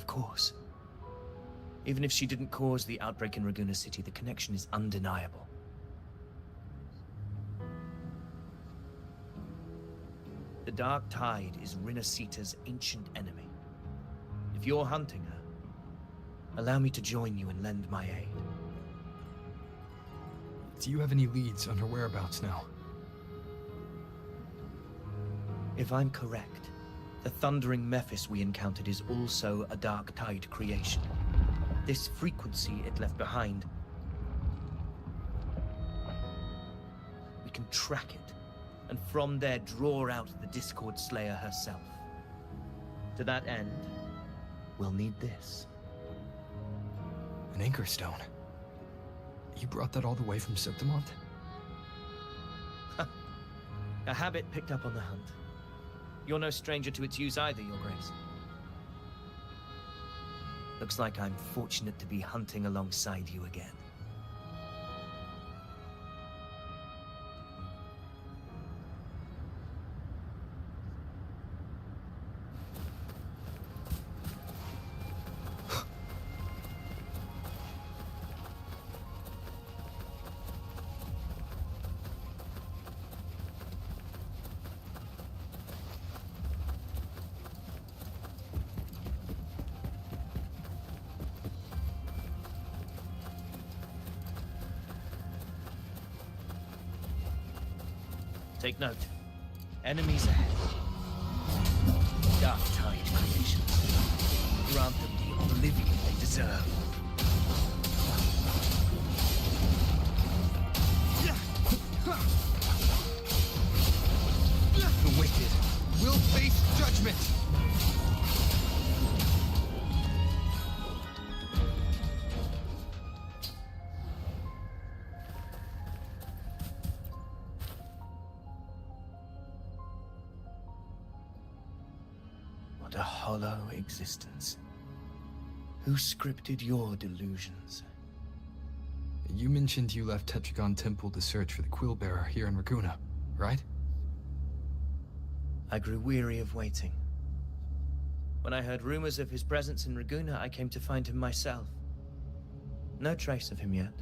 Of course. Even if she didn't cause the outbreak in Raguna City, the connection is undeniable. The Dark Tide is Rinasita's ancient enemy. If you're hunting her, allow me to join you and lend my aid. Do you have any leads on her whereabouts now? If I'm correct, the thundering Mephis we encountered is also a Dark Tide creation. This frequency it left behind, we can track it, and from there draw out the Discord Slayer herself. To that end, we'll need this. An Anchor Stone? You brought that all the way from Septimont? A habit picked up on the hunt. You're no stranger to its use either, Your Grace. Looks like I'm fortunate to be hunting alongside you again. Take note. Enemies ahead. Dark Tide creations. Grant them the oblivion they deserve. The wicked will face judgment! What a hollow existence. Who scripted your delusions? You mentioned you left Tetragon Temple to search for the Quill Bearer here in Raguna, right? I grew weary of waiting. When I heard rumors of his presence in Raguna, I came to find him myself. No trace of him yet,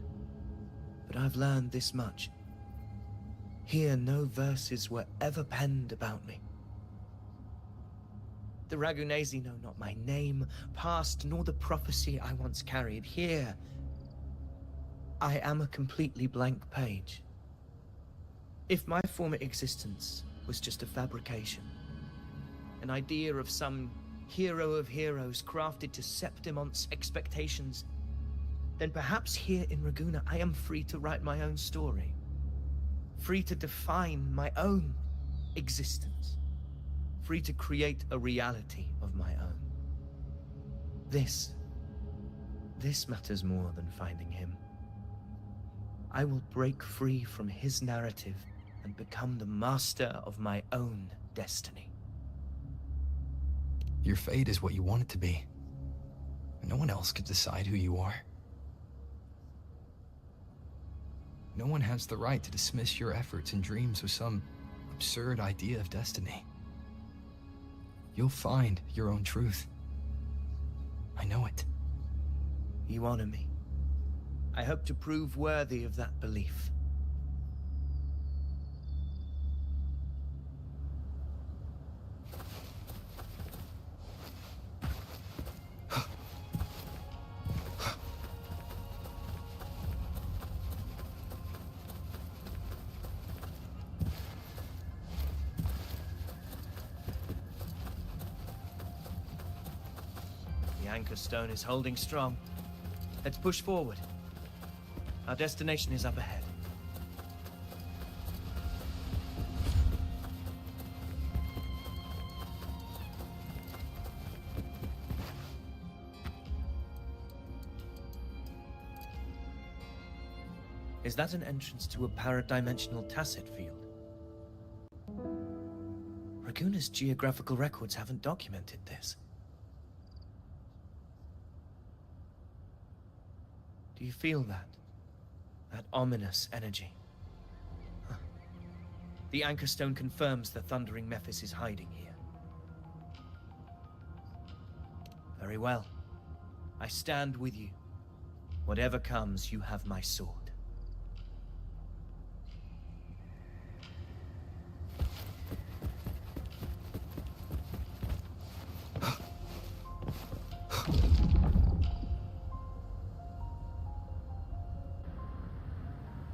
but I've learned this much. Here, no verses were ever penned about me. The Ragunesi know not my name, past, nor the prophecy I once carried. Here, I am a completely blank page. If my former existence was just a fabrication, an idea of some hero of heroes crafted to Septimont's expectations, then perhaps here in Raguna I am free to write my own story. Free to define my own existence. Free to create a reality of my own. This matters more than finding him. I will break free from his narrative and become the master of my own destiny. Your fate is what you want it to be. No one else could decide who you are. No one has the right to dismiss your efforts and dreams with some absurd idea of destiny. You'll find your own truth. I know it. You honor me. I hope to prove worthy of that belief. The anchor stone is holding strong. Let's push forward. Our destination is up ahead. Is that an entrance to a paradimensional tacit field? Raguna's geographical records haven't documented this. Do you feel that? That ominous energy? Huh. The Anchor Stone confirms the thundering Mephis is hiding here. Very well. I stand with you. Whatever comes, you have my sword.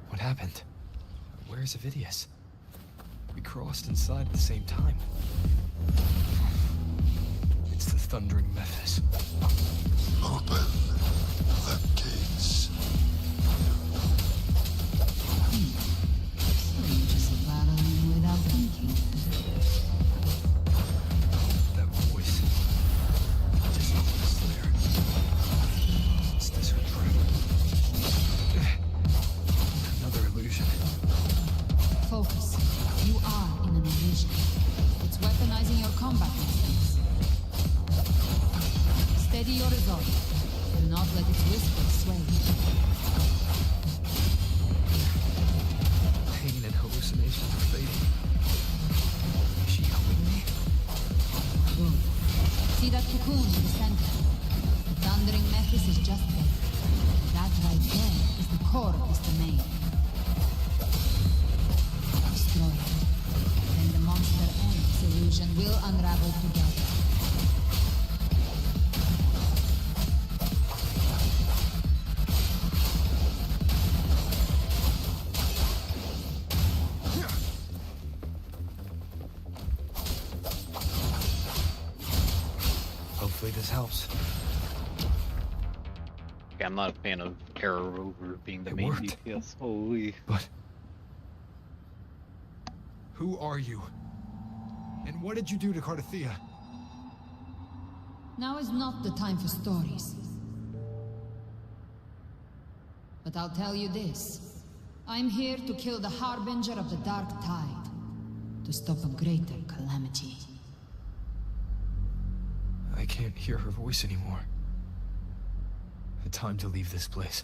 What happened? Where's Avidius? We crossed inside at the same time. It's the thundering Mephis. Open the gates. Just battling without thinking. That voice. Just not the Slayer. Is this her breath? Another illusion. Focus. You are in an illusion. It's weaponizing your combat instincts. Steady your resolve. Do not let its whisper sway you. Pain and hallucinations are fading. Is she helping me? Good. See that cocoon in the center? The thundering Mephis is just there. That right there is the core of this domain. Destroy it. Then the monster and its illusion will unravel together. Hopefully this helps. Yeah, I'm not a fan of Terror Rover being the It main worked. DPS. Holy. But who are you? And what did you do to Cardathea? Now is not the time for stories. But I'll tell you this. I'm here to kill the Harbinger of the Dark Tide. To stop a greater calamity. I can't hear her voice anymore. Time to leave this place.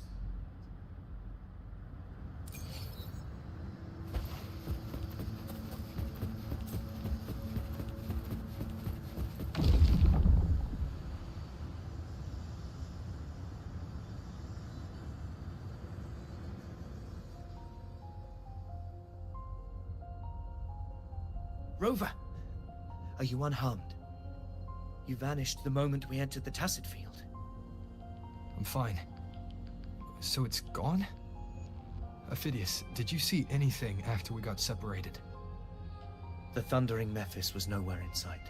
Rover! Are you unharmed? You vanished the moment we entered the Tacit Field. I'm fine. So it's gone? Aphidius, did you see anything after we got separated? The thundering Mephis was nowhere in sight.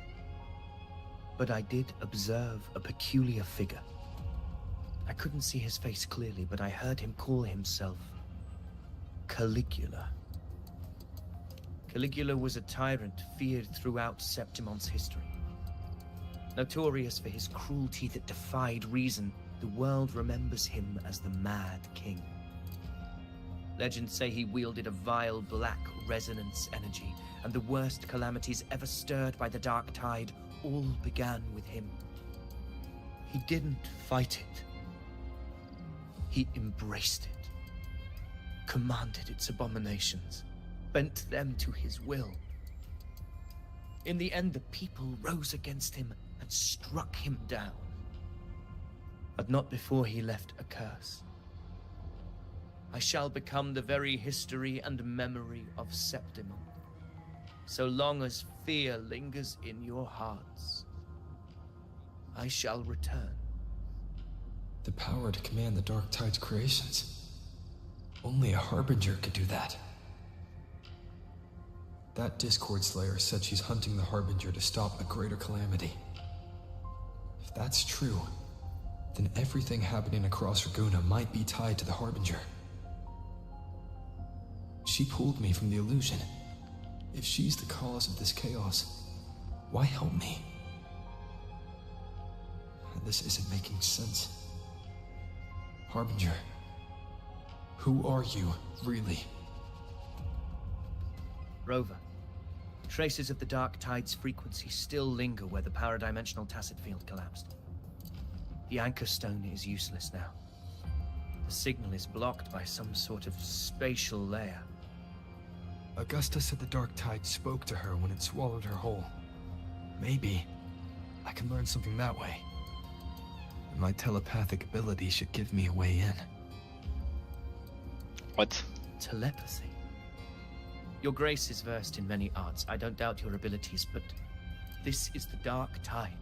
But I did observe a peculiar figure. I couldn't see his face clearly, but I heard him call himself Caligula. Caligula was a tyrant feared throughout Septimon's history. Notorious for his cruelty that defied reason, the world remembers him as the Mad King. Legends say he wielded a vile black resonance energy, and the worst calamities ever stirred by the Dark Tide all began with him. He didn't fight it. He embraced it, commanded its abominations, bent them to his will. In the end, the people rose against him and struck him down. But not before he left a curse. I shall become the very history and memory of Septimon, so long as fear lingers in your hearts. I shall return. The power to command the Dark Tide's creations. Only a Harbinger could do that. That Discord Slayer said she's hunting the Harbinger to stop a greater calamity. If that's true, then everything happening across Raguna might be tied to the Harbinger. She pulled me from the illusion. If she's the cause of this chaos, why help me? This isn't making sense. Harbinger, who are you, really? Rover, traces of the Dark Tide's frequency still linger where the paradimensional Tacit Field collapsed. The Anchor Stone is useless now. The signal is blocked by some sort of spatial layer. Augusta said the Dark Tide spoke to her when it swallowed her whole. Maybe I can learn something that way. My telepathic ability should give me a way in. What? Telepathy. Your grace is versed in many arts. I don't doubt your abilities, but this is the Dark Tide.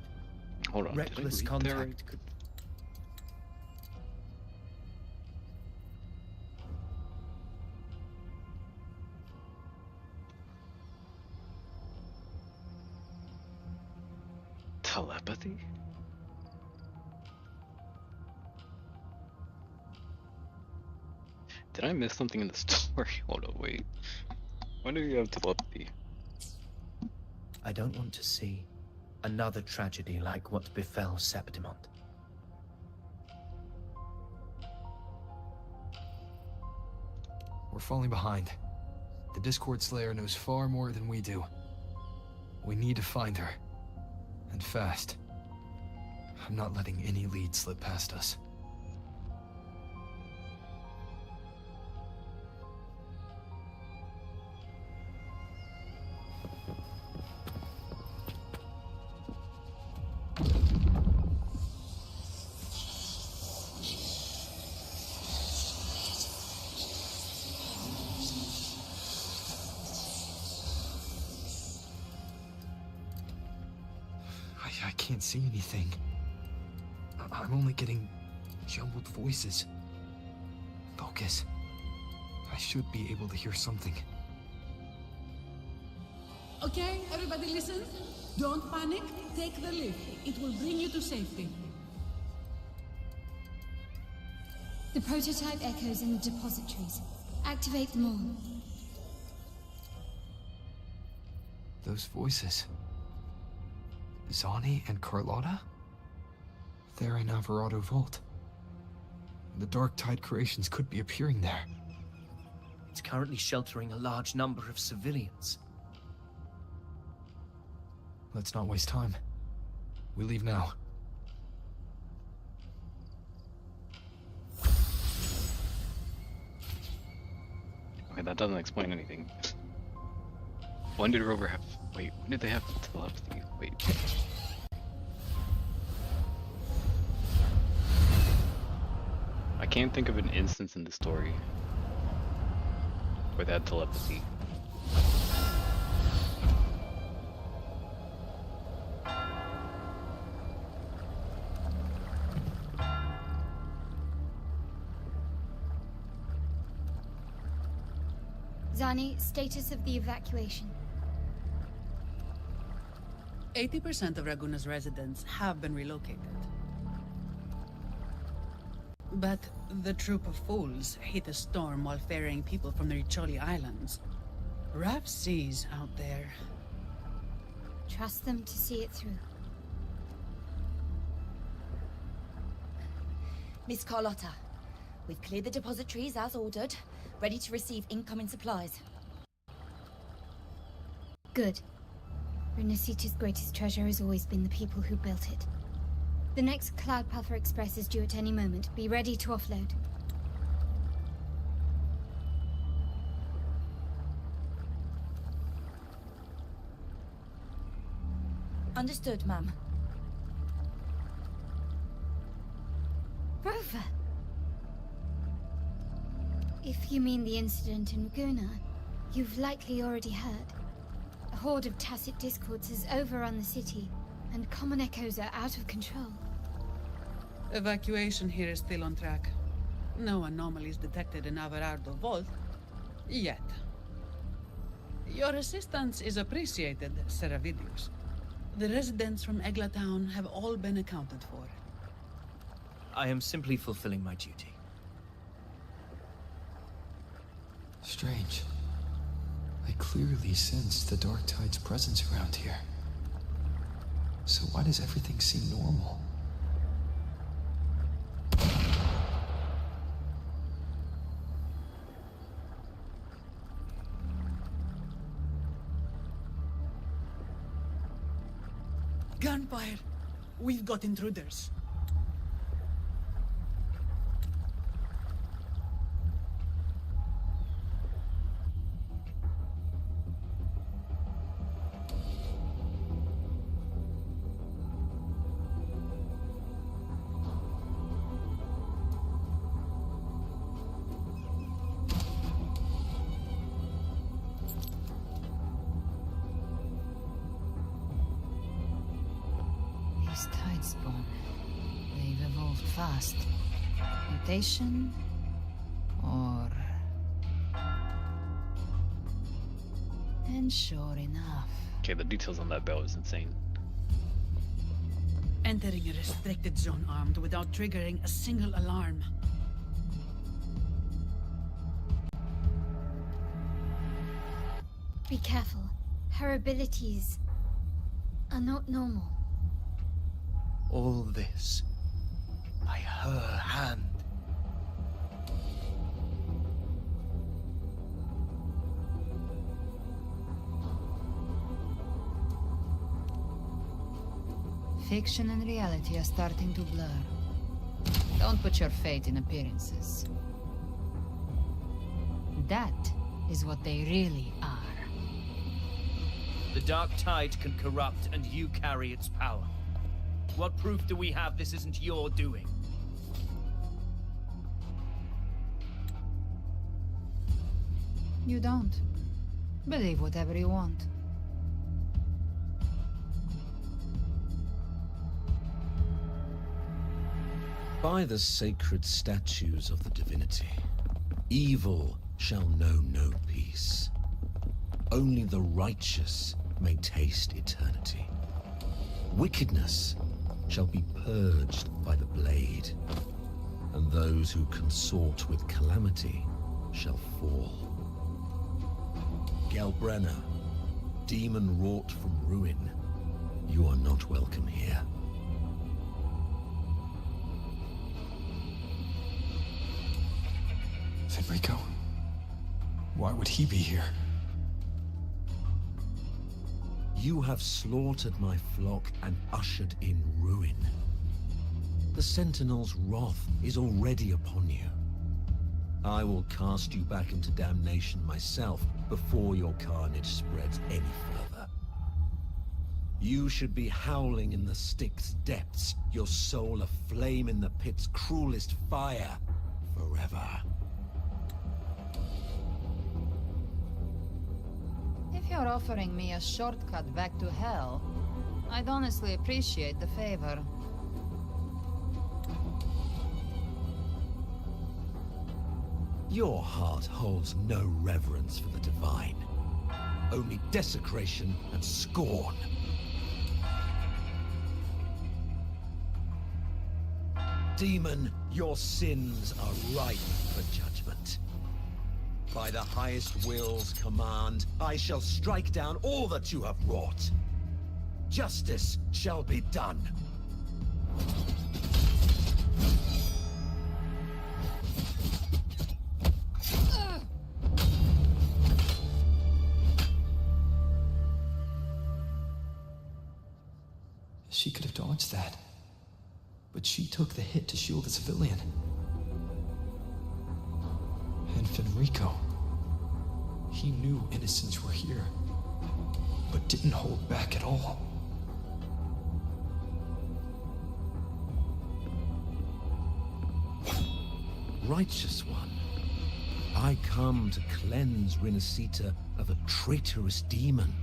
Hold on. Reckless did I read that right? contact could... Telepathy? Did I miss something in the story? Hold on, wait. When do you have telepathy? I don't want to see another tragedy like what befell Septimont. We're falling behind. The Discord Slayer knows far more than we do. We need to find her. And fast. I'm not letting any lead slip past us. I can't see anything. I'm only getting jumbled voices. Focus. I should be able to hear something. Okay, everybody listen. Don't panic. Take the lift. It will bring you to safety. The prototype echoes in the depositories. Activate them all. Those voices. Zani and Carlotta? They're in Alvarado Vault. The Dark Tide creations could be appearing there. It's currently sheltering a large number of civilians. Let's not waste time. We leave now. Okay, that doesn't explain anything. When did Rover have... Wait, when did they have telepathy? Wait. I can't think of an instance in the story where they had telepathy. Zani, status of the evacuation. 80% of Raguna's residents have been relocated. But the troop of fools hit a storm while ferrying people from the Riccioli Islands. Rough seas out there. Trust them to see it through. Miss Carlotta, we've cleared the depositories as ordered, ready to receive incoming supplies. Good. Renacita's greatest treasure has always been the people who built it. The next Cloud Puffer Express is due at any moment. Be ready to offload. Understood, ma'am. Rover! If you mean the incident in Raguna, you've likely already heard. A horde of tacit discords has overrun the city, and common echoes are out of control. Evacuation here is still on track. No anomalies detected in Alvarado Vault. Yet. Your assistance is appreciated, Seravidius. The residents from Eglatown have all been accounted for. I am simply fulfilling my duty. Strange. I clearly sense the Dark Tide's presence around here. So why does everything seem normal? Gunfire! We've got intruders. spawn. They've evolved fast. Mutation? Or... And sure enough... Okay, the details on that bell is insane. Entering a restricted zone armed without triggering a single alarm. Be careful. Her abilities are not normal. All this by her hand. Fiction and reality are starting to blur. Don't put your faith in appearances. That is what they really are. The dark tide can corrupt, and you carry its power. What proof do we have this isn't your doing? You don't. Believe whatever you want. By the sacred statues of the divinity, evil shall know no peace. Only the righteous may taste eternity. Wickedness shall be purged by the blade, and those who consort with calamity shall fall. Gelbrenna, demon wrought from ruin, you are not welcome here. Fenrico? Why would he be here? You have slaughtered my flock and ushered in ruin. The Sentinel's wrath is already upon you. I will cast you back into damnation myself before your carnage spreads any further. You should be howling in the Styx's depths, your soul aflame in the pit's cruelest fire, forever. If you're offering me a shortcut back to hell, I'd honestly appreciate the favor. Your heart holds no reverence for the divine. Only desecration and scorn. Demon, your sins are ripe for judgment. By the highest will's command, I shall strike down all that you have wrought. Justice shall be done. She could have dodged that. But she took the hit to shield a civilian. And Fenrico. He knew innocents were here, but didn't hold back at all. Righteous one, I come to cleanse Rinascita of a traitorous demon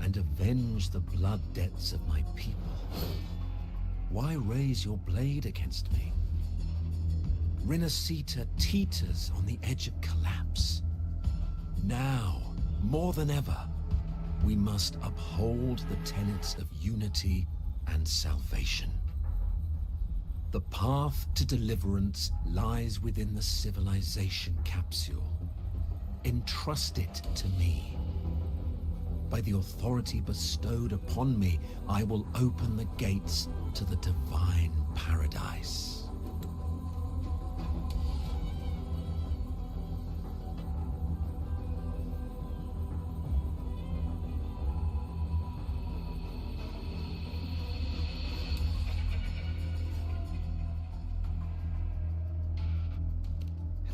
and avenge the blood debts of my people. Why raise your blade against me? Rinascita teeters on the edge of collapse. Now, more than ever, we must uphold the tenets of unity and salvation. The path to deliverance lies within the civilization capsule. Entrust it to me. By the authority bestowed upon me, I will open the gates to the divine paradise.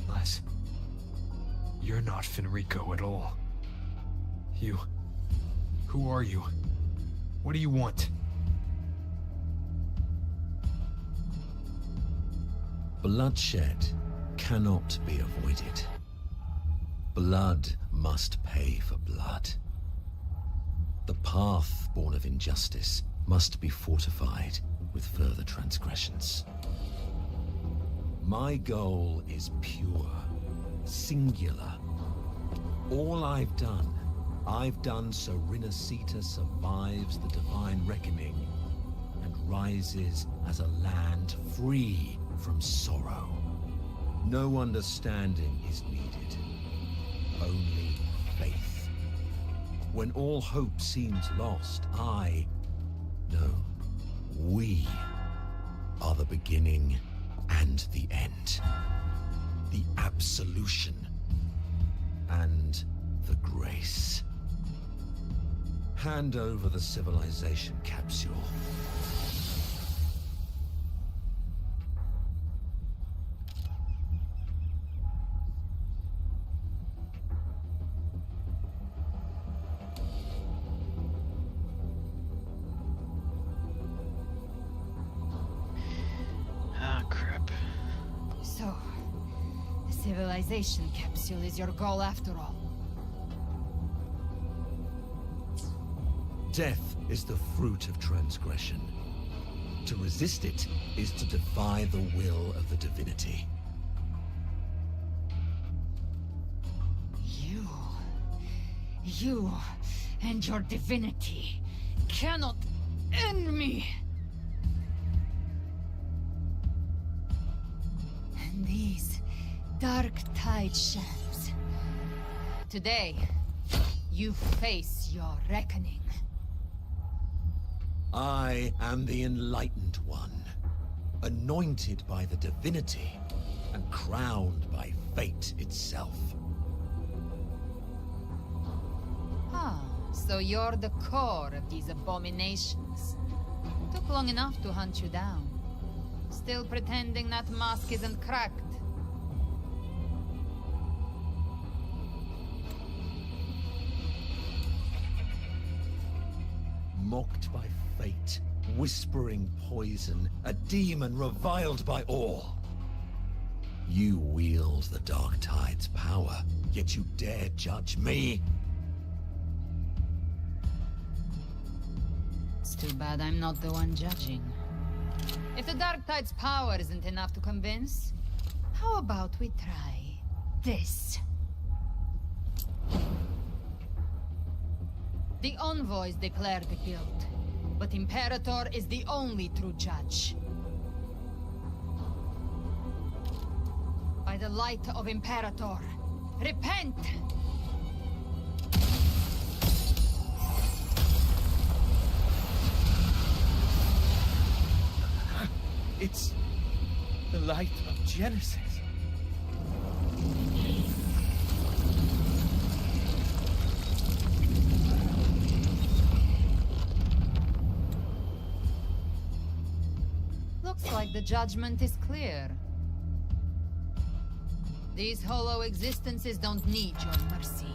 Unless you're not Fenrico at all. Who are you? What do you want? Bloodshed cannot be avoided. Blood must pay for blood. The path born of injustice must be fortified with further transgressions. My goal is pure, singular. All I've done so Rinascita survives the divine reckoning and rises as a land free from sorrow. No understanding is needed, only faith. When all hope seems lost, we are the beginning and the end. The absolution and the grace. Hand over the civilization capsule. Ah, crap. So, the civilization capsule is your goal after all. Death is the fruit of transgression. To resist it is to defy the will of the divinity. You and your divinity cannot end me. And these dark tide shelves. Today, you face your reckoning. I am the Enlightened One, anointed by the divinity and crowned by fate itself. Ah, so you're the core of these abominations. Took long enough to hunt you down. Still pretending that mask isn't cracked. Mocked by fate, whispering poison, a demon reviled by all. You wield the Dark Tide's power, yet you dare judge me? It's too bad I'm not the one judging. If the Dark Tide's power isn't enough to convince, how about we try this? The envoys declare the guilt, but Imperator is the only true judge. By the light of Imperator, repent! It's the light of Genesis. Looks like the judgment is clear. These hollow existences don't need your mercy.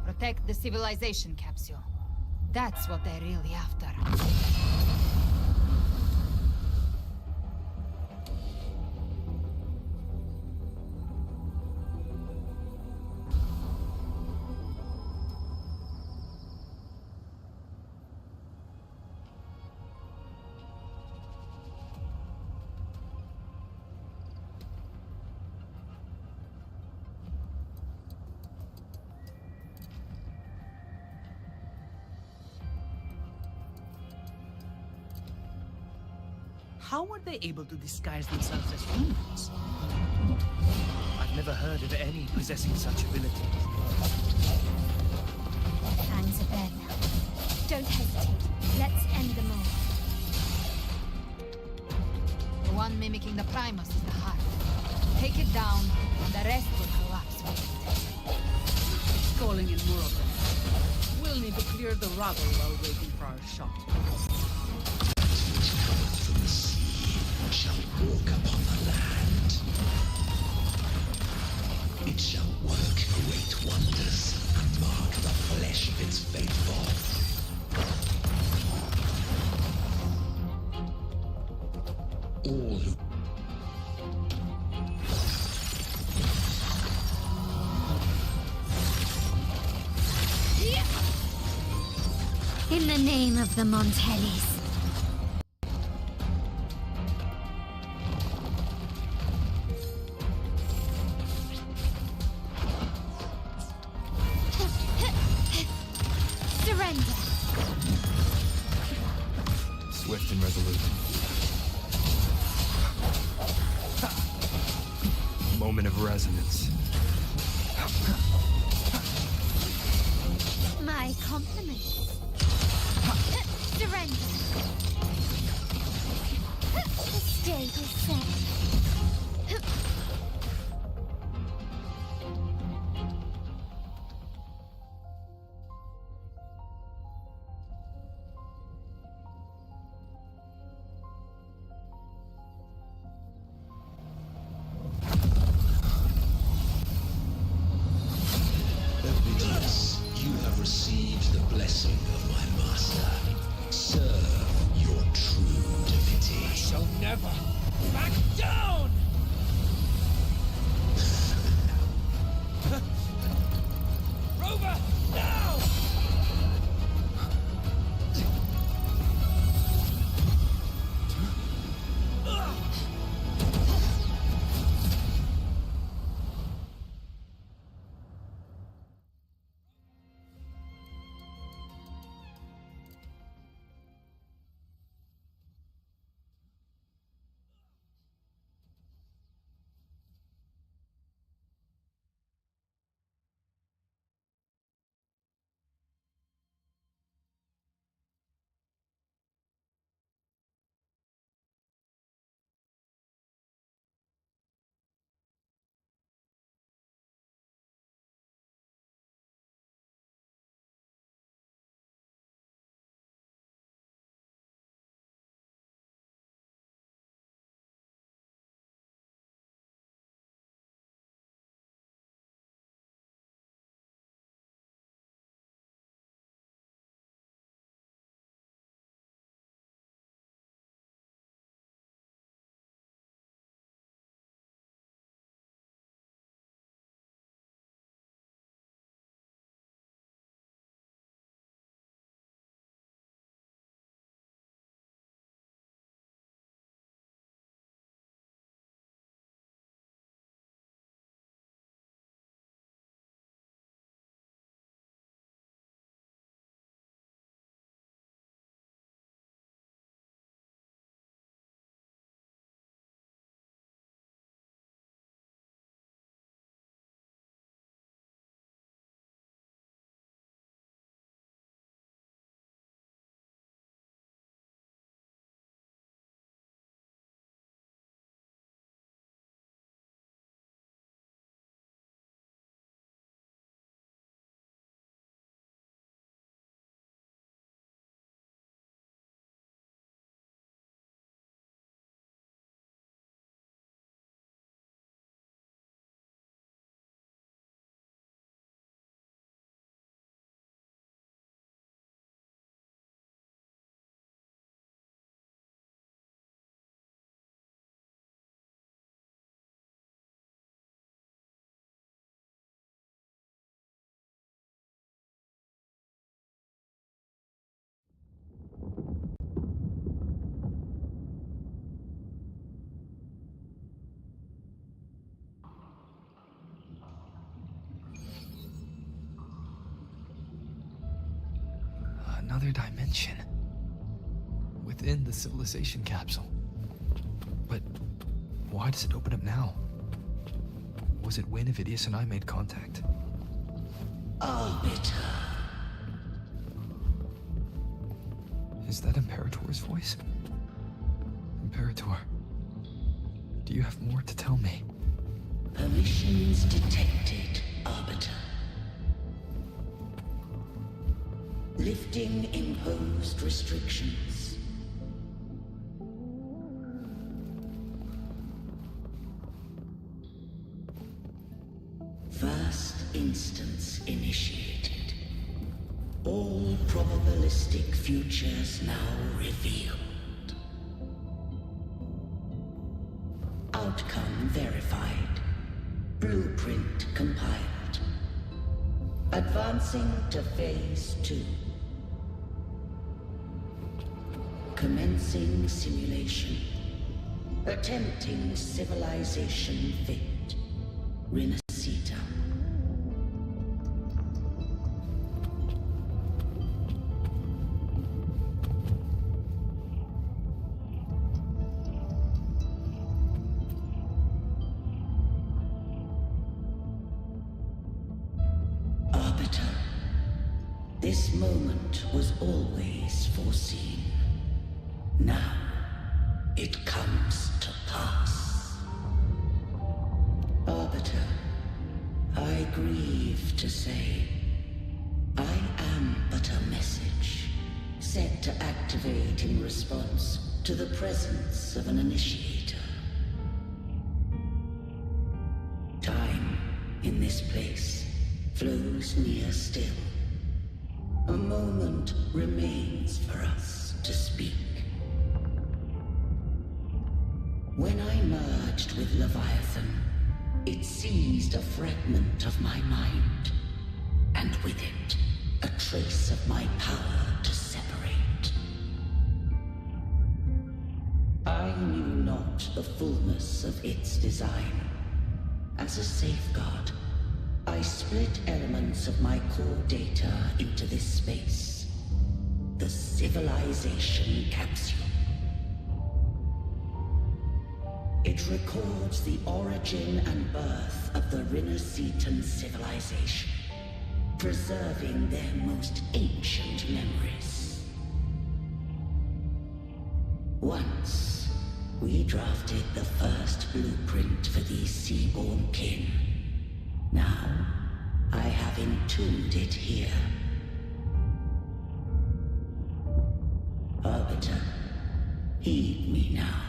Protect the civilization capsule. That's what they're really after. How were they able to disguise themselves as humans? I've never heard of any possessing such abilities. Fangs are there now. Don't hesitate. Let's end them all. The one mimicking the Primus is the heart. Take it down, and the rest will collapse with it. Calling in more of them. We'll need to clear the rubble while waiting for our shot. Shall walk upon the land. It shall work great wonders and mark the flesh of its faithful. All who In the name of the Montellis. Surrender. Swift and resolute. Moment of resonance. My compliments. Surrender. The stage is set. Ovidius, you have received the blessing of my master. Serve your true divinity. I shall never back down! Rover, now! Another dimension. Within the civilization capsule. But why does it open up now? Was it when Ovidius and I made contact? Arbiter. Is that Imperator's voice? Imperator, do you have more to tell me? Permissions detected, Arbiter. Lifting imposed restrictions. First instance initiated. All probabilistic futures now revealed. Outcome verified. Blueprint compiled. Advancing to phase 2. Commencing simulation. Attempting civilization fit. Renacita. Arbiter. This moment was always foreseen. Now, it comes to pass. Arbiter, I grieve to say, I am but a message, set to activate in response to the presence of an initiator. Time, in this place, flows near still. A moment remains for us to speak. When I merged with Leviathan, it seized a fragment of my mind, and with it, a trace of my power to separate. I knew not the fullness of its design. As a safeguard, I split elements of my core data into this space. The civilization capsule. It records the origin and birth of the Renacetan civilization, preserving their most ancient memories. Once, we drafted the first blueprint for these seaborn kin. Now, I have entombed it here. Arbiter, heed me now.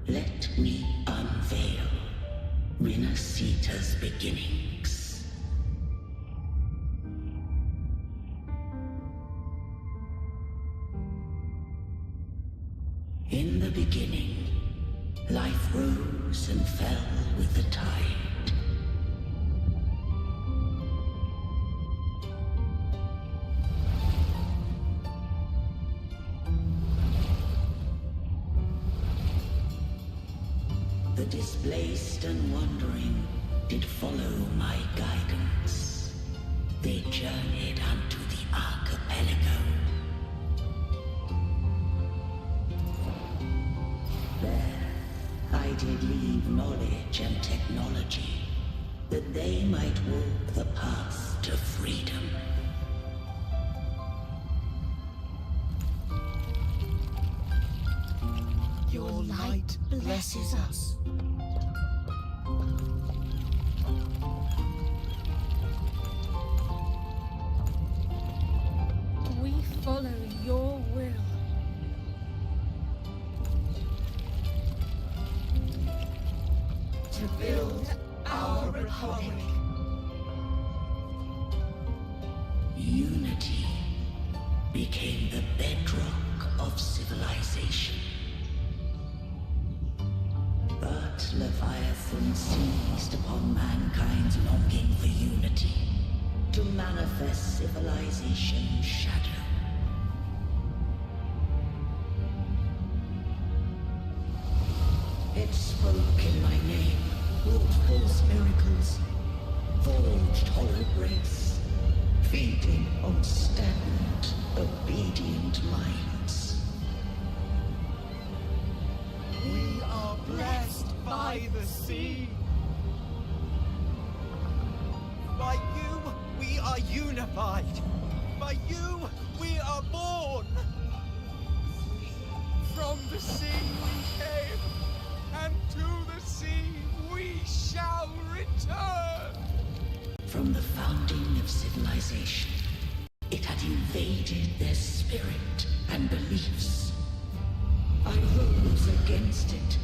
Let me unveil Renacita's beginnings. In the beginning, life rose and fell with the tide. The displaced and wandering did follow my guidance. They journeyed unto the archipelago. There, I did leave knowledge and technology, that they might walk the path to freedom. Your light blesses us. We follow your will. To build our republic. Unity became the bedrock of civilization. But Leviathan seized upon mankind's longing for unity to manifest civilization's shadow. It spoke in my name, wrought false miracles, forged hollow grace, feeding on stagnant, obedient minds. We are blessed by the sea. By you, we are unified. By you, we are born. From the sea we came, and to the sea we shall return. From the founding of civilization, it had invaded their spirit and beliefs. I rose against it,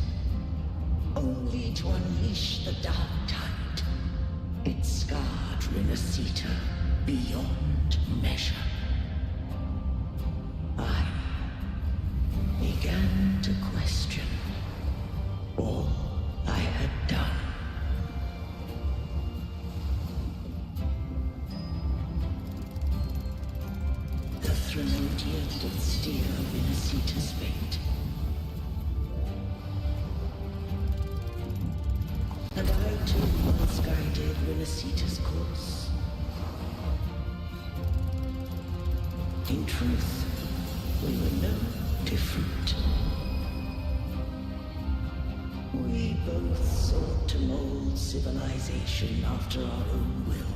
only to unleash the dark tide. It scarred Renacita beyond measure. I began to question all I had done. The Trinodian did steer Renacita's And I too once guided Renacita's course. In truth, we were no different. We both sought to mold civilization after our own will.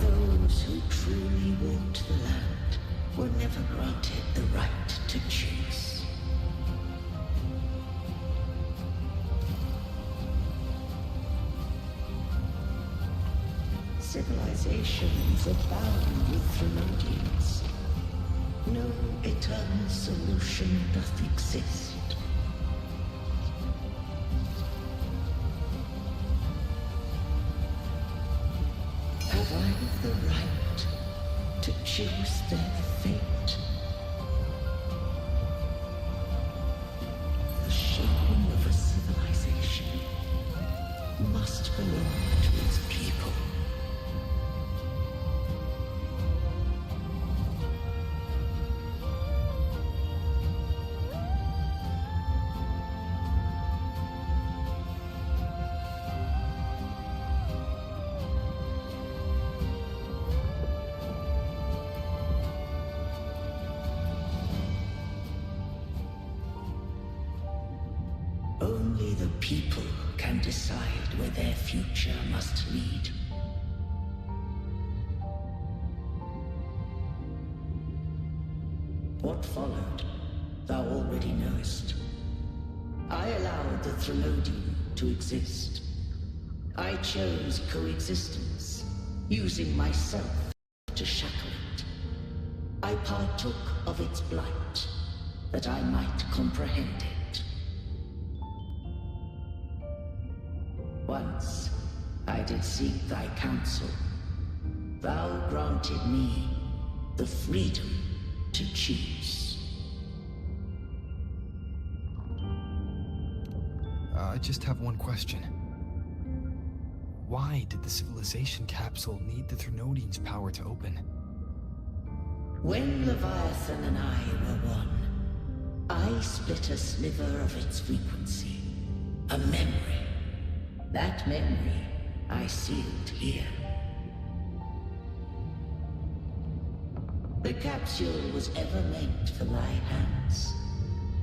Those who truly walked the land were never granted the right to choose. Civilizations abound with Thromodians. No eternal solution doth exist. Have I the right to choose their fate? The shaping of a civilization must belong to its people. Only the people can decide where their future must lead. What followed, thou already knowest. I allowed the Thromodian to exist. I chose coexistence, using myself to shackle it. I partook of its blight, that I might comprehend it. Once I did seek thy counsel. Thou granted me the freedom to choose. I just have one question. Why did the civilization capsule need the Thromodian's power to open? When Leviathan and I were one, I split a sliver of its frequency. A memory. That memory I sealed here. The capsule was ever meant for thy hands.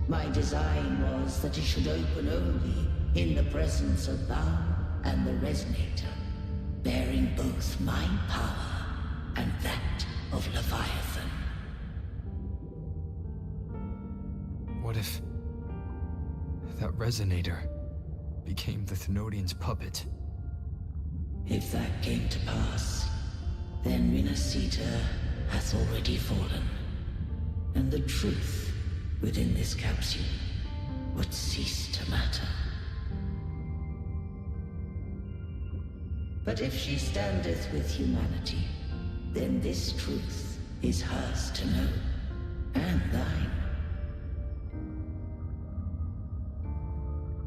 My design was that it should open only in the presence of thou and the Resonator, bearing both my power and that of Leviathan. What if that Resonator became the Thromodian's puppet? If that came to pass, then Renacita hath already fallen, and the truth within this capsule would cease to matter. But if she standeth with humanity, then this truth is hers to know, and thine.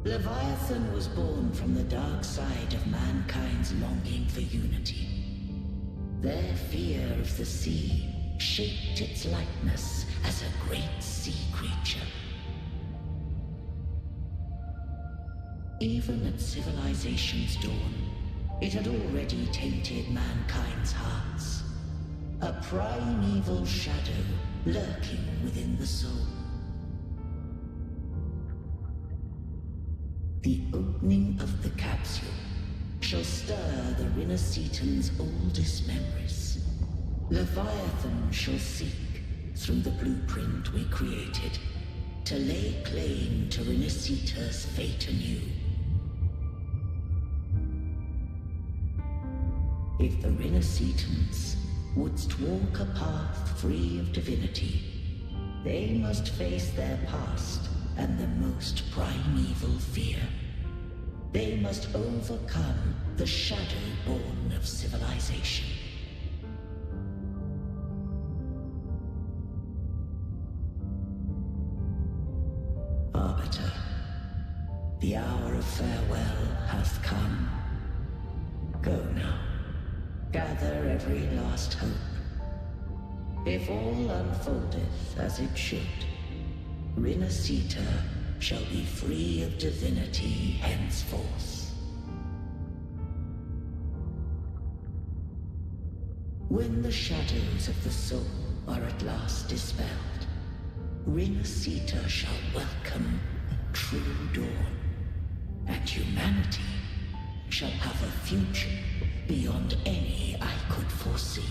Leviathan was born from the dark side of mankind's longing for unity. Their fear of the sea shaped its likeness as a great sea creature. Even at civilization's dawn, it had already tainted mankind's hearts. A primeval shadow lurking within the soul. The opening of the capsule shall stir the Renacitan's oldest memories. Leviathan shall seek, through the blueprint we created, to lay claim to Renacita's fate anew. If the Renacitans wouldst walk a path free of divinity, they must face their past and the most primeval fear. They must overcome the shadow born of civilization. Arbiter, the hour of farewell hath come. Go now. Gather every last hope. If all unfoldeth as it should, Renacita shall be free of divinity henceforth. When the shadows of the soul are at last dispelled, Rinasita shall welcome true dawn, and humanity shall have a future beyond any I could foresee.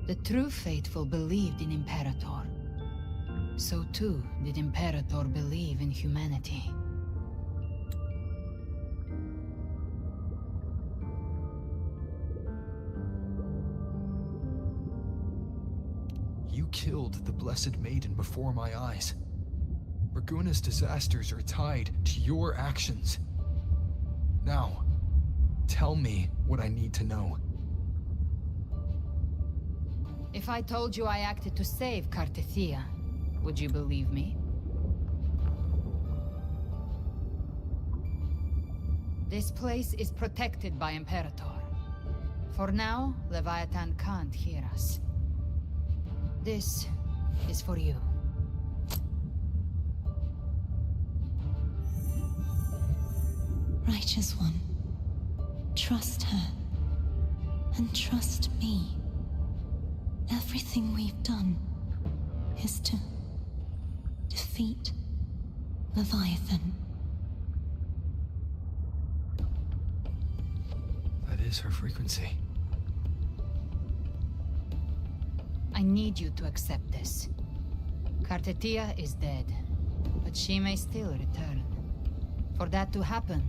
The true faithful believed in Imperator. So too did Imperator believe in humanity. You killed the Blessed Maiden before my eyes. Raguna's disasters are tied to your actions. Now, tell me what I need to know. If I told you I acted to save Cartethia, would you believe me? This place is protected by Imperator. For now, Leviathan can't hear us. This is for you. Righteous One, trust her, and trust me. Everything we've done is to defeat Leviathan. That is her frequency. I need you to accept this. Cartethia is dead, but she may still return. For that to happen,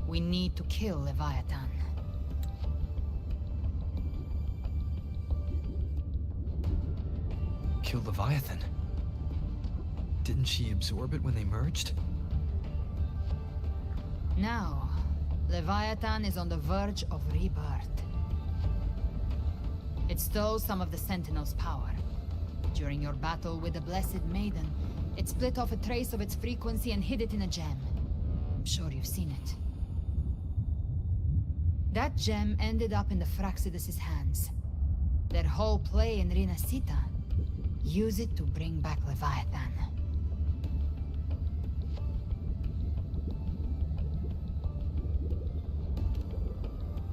we need to kill Leviathan. Kill Leviathan? Didn't she absorb it when they merged? Now, Leviathan is on the verge of rebirth. It stole some of the Sentinel's power. During your battle with the Blessed Maiden, it split off a trace of its frequency and hid it in a gem. I'm sure you've seen it. That gem ended up in the Fraxidus' hands. Their whole play in Rinasita, use it to bring back Leviathan.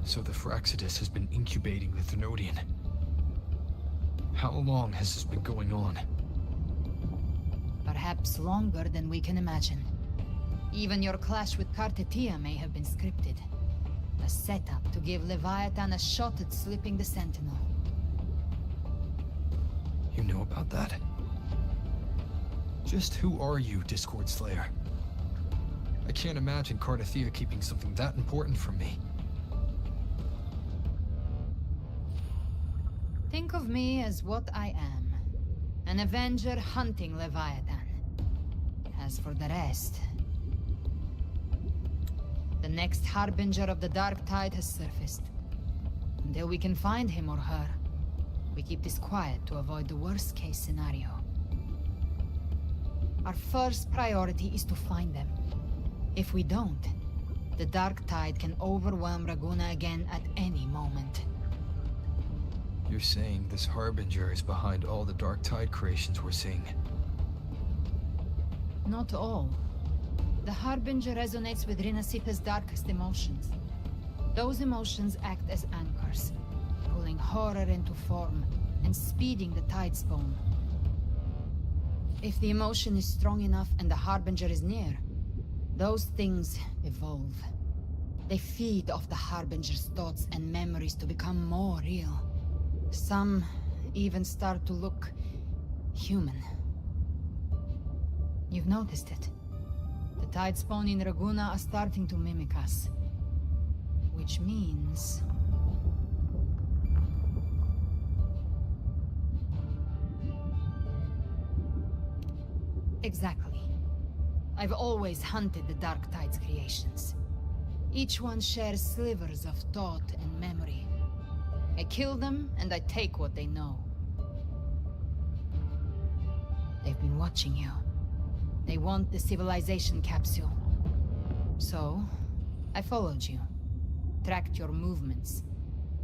So the Fraxidus has been incubating the Thenodian. How long has this been going on? Perhaps longer than we can imagine. Even your clash with Cartethia may have been scripted. A setup to give Leviathan a shot at slipping the Sentinel. You know about that? Just who are you, Discord Slayer? I can't imagine Cartethia keeping something that important from me. Think of me as what I am. An Avenger hunting Leviathan. As for the rest... The next Harbinger of the Dark Tide has surfaced. Until we can find him or her, we keep this quiet to avoid the worst-case scenario. Our first priority is to find them. If we don't, the Dark Tide can overwhelm Raguna again at any moment. You're saying this Harbinger is behind all the Dark Tide creations we're seeing? Not all. The Harbinger resonates with Rinasita's darkest emotions. Those emotions act as anchors, pulling horror into form and speeding the Tidespawn. If the emotion is strong enough and the Harbinger is near, those things evolve. They feed off the Harbinger's thoughts and memories to become more real. Some even start to look human. You've noticed it. The Tidespawn in Raguna are starting to mimic us. Which means... Exactly. I've always hunted the Dark Tide's creations. Each one shares slivers of thought and memory. I kill them, and I take what they know. They've been watching you. They want the civilization capsule. So, I followed you. Tracked your movements.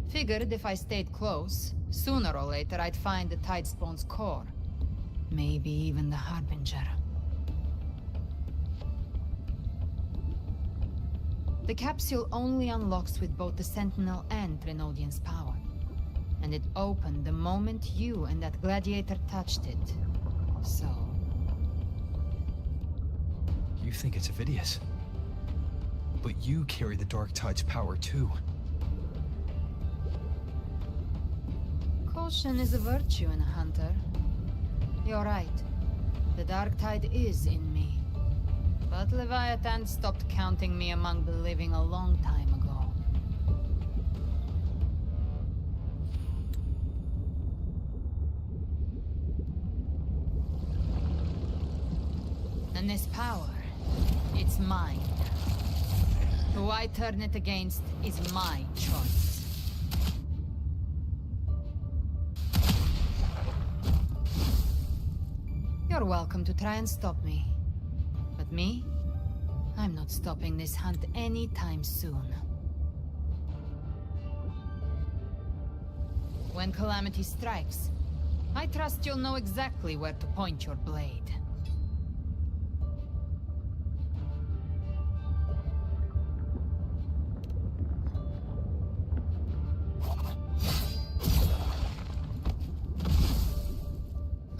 Figured if I stayed close, sooner or later I'd find the Tidespawn's core. Maybe even the Harbinger. The capsule only unlocks with both the Sentinel and Renodian's power. And it opened the moment you and that gladiator touched it. So... You think it's Avidius. But you carry the Dark Tide's power too. Caution is a virtue in a hunter. You're right. The Dark Tide is in me. But Leviathan stopped counting me among the living a long time ago. And this power, it's mine. Who I turn it against is my choice. You're welcome to try and stop me. But me? I'm not stopping this hunt anytime soon. When calamity strikes, I trust you'll know exactly where to point your blade.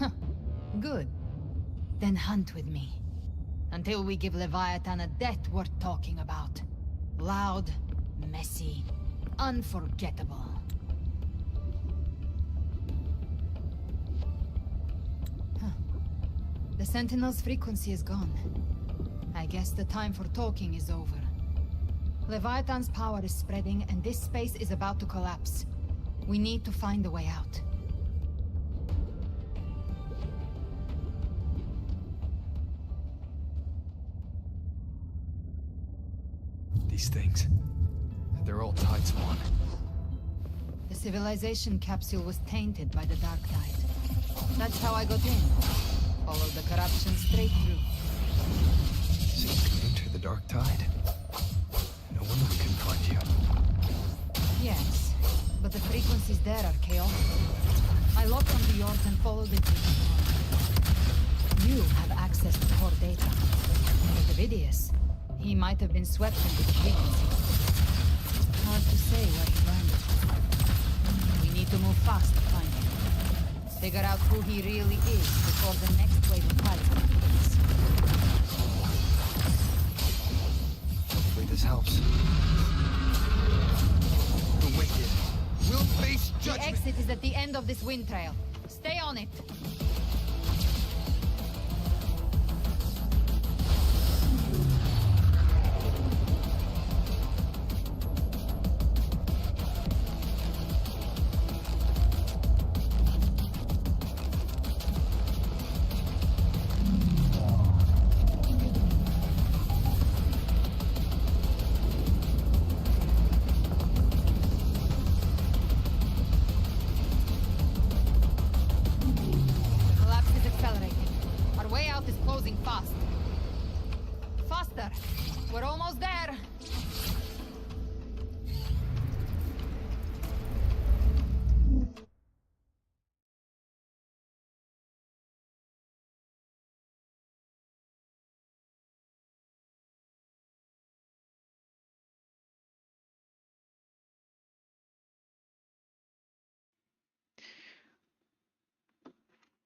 Huh. Good. Then hunt with me. Until we give Leviathan a death worth talking about. Loud, messy, unforgettable. Huh. The Sentinel's frequency is gone. I guess the time for talking is over. Leviathan's power is spreading, and this space is about to collapse. We need to find a way out. These things, they're all Tidespawn. The civilization capsule was tainted by the Dark Tide. That's how I got in. Followed the corruption straight through. So you can enter the Dark Tide. No wonder we couldn't find you. Yes, but the frequencies there are chaotic. I locked onto yours and followed it to the storm. You have access to core data. But Avidius, he might have been swept into the frequency. Hard to say where he learned it. We need to move fast to find him. Figure out who he really is before the next wave of fights begins. Hopefully this helps. The wicked will face judgment. The exit is at the end of this wind trail. Stay on it. We're almost there.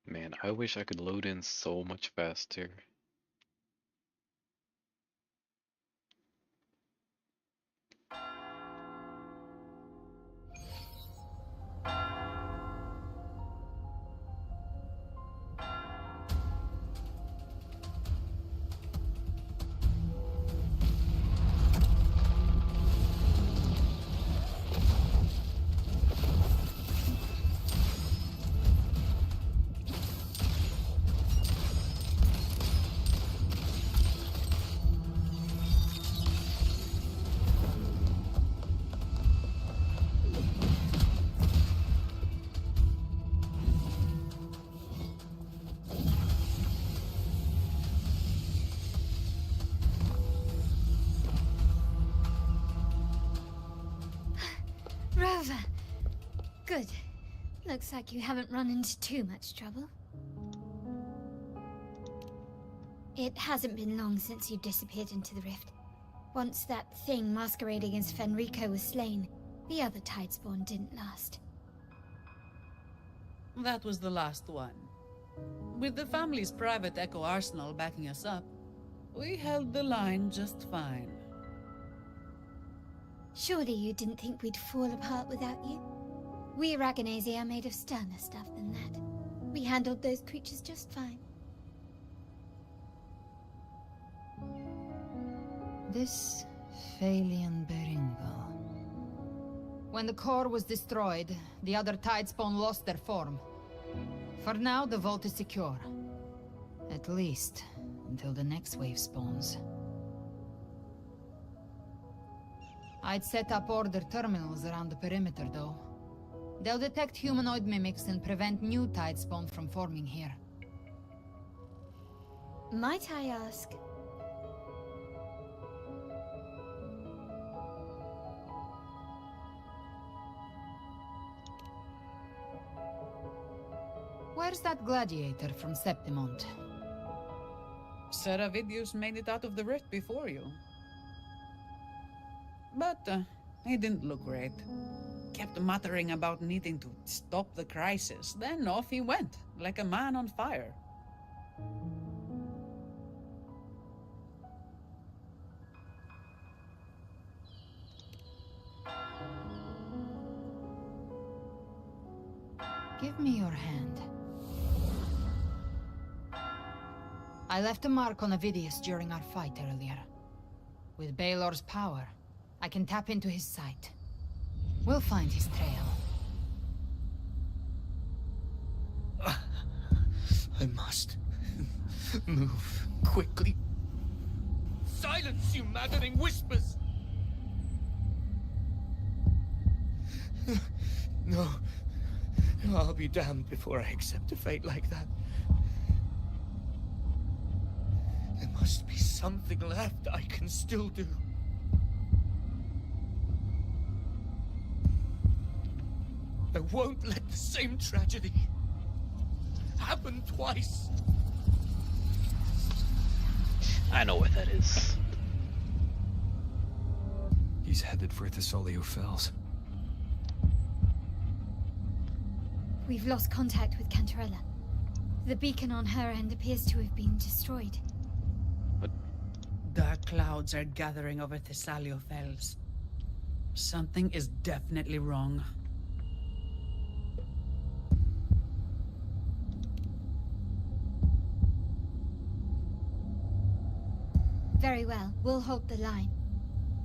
Man, I wish I could load in so much faster. Rover! Good. Looks like you haven't run into too much trouble. It hasn't been long since you disappeared into the rift. Once that thing masquerading as Fenrico was slain, the other Tidespawn didn't last. That was the last one. With the family's private Echo arsenal backing us up, we held the line just fine. Surely you didn't think we'd fall apart without you? We Raganese are made of sterner stuff than that. We handled those creatures just fine. This Phalian Beringal. When the core was destroyed, the other Tidespawn lost their form. For now, the vault is secure. At least, until the next wave spawns. I'd set up order terminals around the perimeter, though. They'll detect humanoid mimics and prevent new Tidespawn from forming here. Might I ask? Where's that gladiator from Septimont? Seravidius made it out of the rift before you. But he didn't look great. Kept muttering about needing to stop the crisis, then off he went, like a man on fire. Give me your hand. I left a mark on Avidius during our fight earlier. With Baelor's power, I can tap into his sight. We'll find his trail. I must move quickly. Silence, you maddening whispers! No. I'll be damned before I accept a fate like that. There must be something left I can still do. I won't let the same tragedy happen twice. I know what that is. He's headed for Thessalio Fells. We've lost contact with Cantarella. The beacon on her end appears to have been destroyed. Dark clouds are gathering over Thessalio Fells. Something is definitely wrong. Very well, we'll hold the line.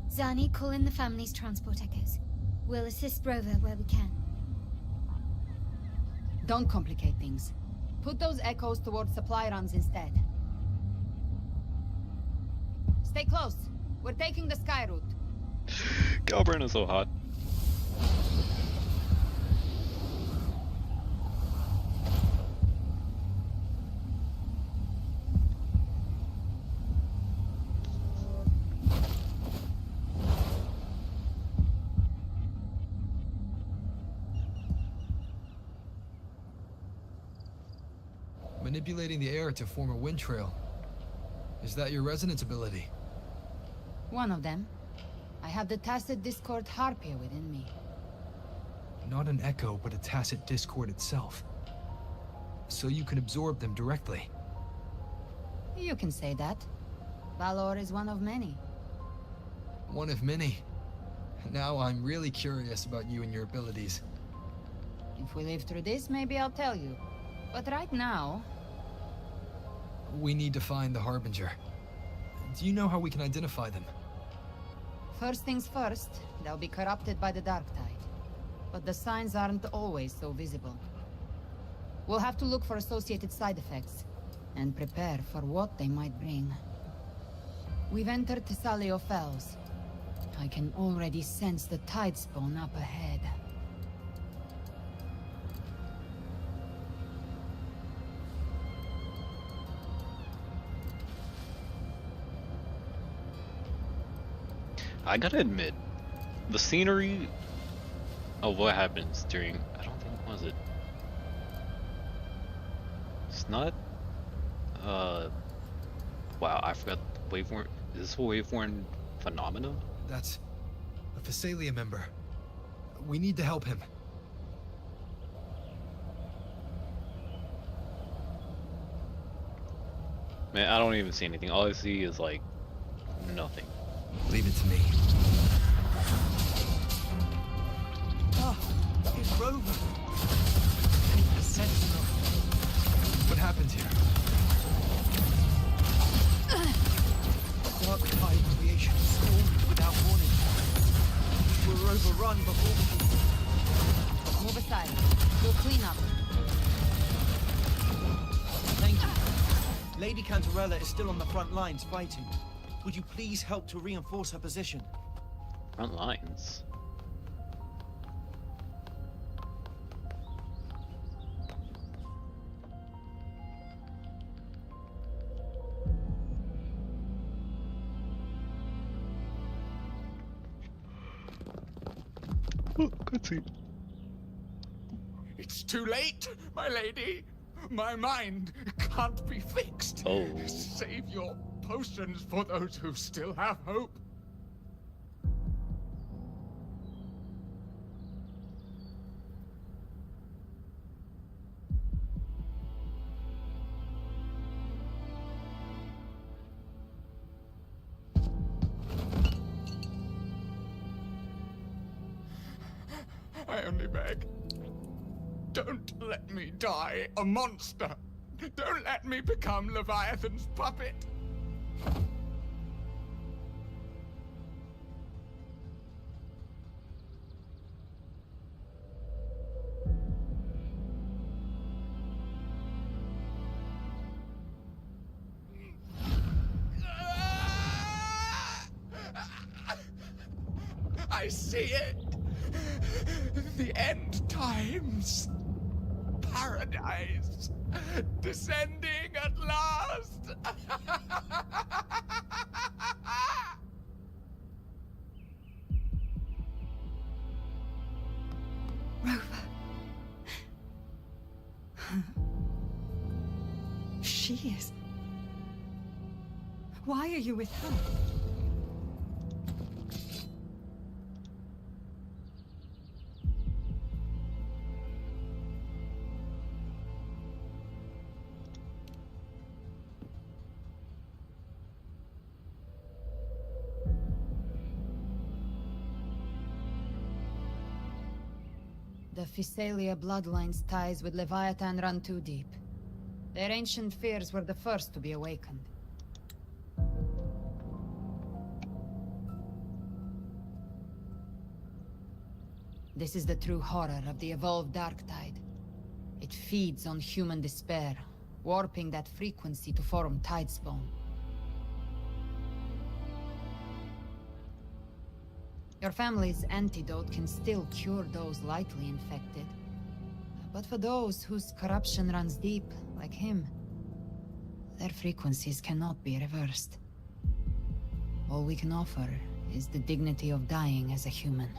Zani, call in the family's transport echoes. We'll assist Rover where we can. Don't complicate things. Put those echoes towards supply runs instead. Stay close. We're taking the sky route. Galburn is so hot. Manipulating the air to form a wind trail. Is that your resonance ability? One of them. I have the Tacit Discord Harpier within me. Not an echo, but a Tacit Discord itself. So you can absorb them directly. You can say that. Valor is one of many. One of many. Now I'm really curious about you and your abilities. If we live through this, maybe I'll tell you. But right now... We need to find the Harbinger. Do you know how we can identify them? First things first, they'll be corrupted by the Dark Tide. But the signs aren't always so visible. We'll have to look for associated side effects, and prepare for what they might bring. We've entered Thessalio Fells. I can already sense the Tidespawn up ahead. I gotta admit, the scenery of what happens during, I don't think, what was it? It's not, wow, I forgot Waveworn, is this Waveworn phenomenon? That's a Phasalia member. We need to help him. Man, I don't even see anything. All I see is like nothing. Leave it to me. Ah, it's Rover. The Sentinel. What happened here? Dark tide creation stormed without warning. We were overrun before we could... Move aside. We'll clean up. Thank you. Lady Cantarella is still on the front lines fighting. Would you please help to reinforce her position? Front lines. Oh, cutscene. It's too late, my lady. My mind can't be fixed. Oh. Save your potions for those who still have hope. I only beg. Don't let me die a monster. Don't let me become Leviathan's puppet. I see it. The end times. Paradise. Descending at last. Rover. She is. Why are you with her? The Phasalia bloodline's ties with Leviathan run too deep. Their ancient fears were the first to be awakened. This is the true horror of the evolved dark tide. It feeds on human despair, warping that frequency to form tidespawn. Your family's antidote can still cure those lightly infected. But for those whose corruption runs deep, like him, their frequencies cannot be reversed. All we can offer is the dignity of dying as a human.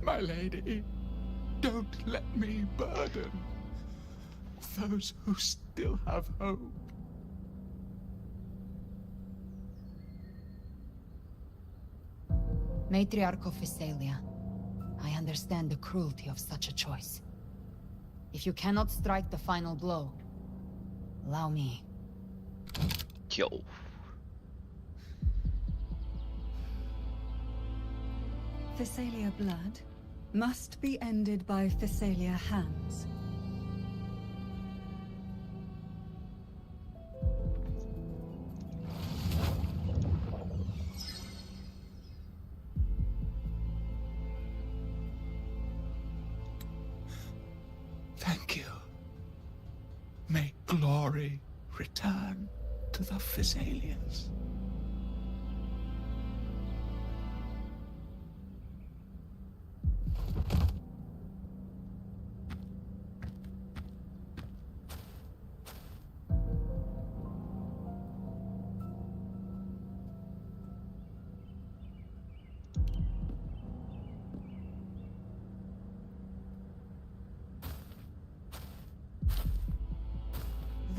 My lady, don't let me burden those who still have hope. Matriarch of Phasalia, I understand the cruelty of such a choice. If you cannot strike the final blow, allow me. Yo. Phasalia blood must be ended by Phasalia hands. Thank you. May glory return to the Phasalians.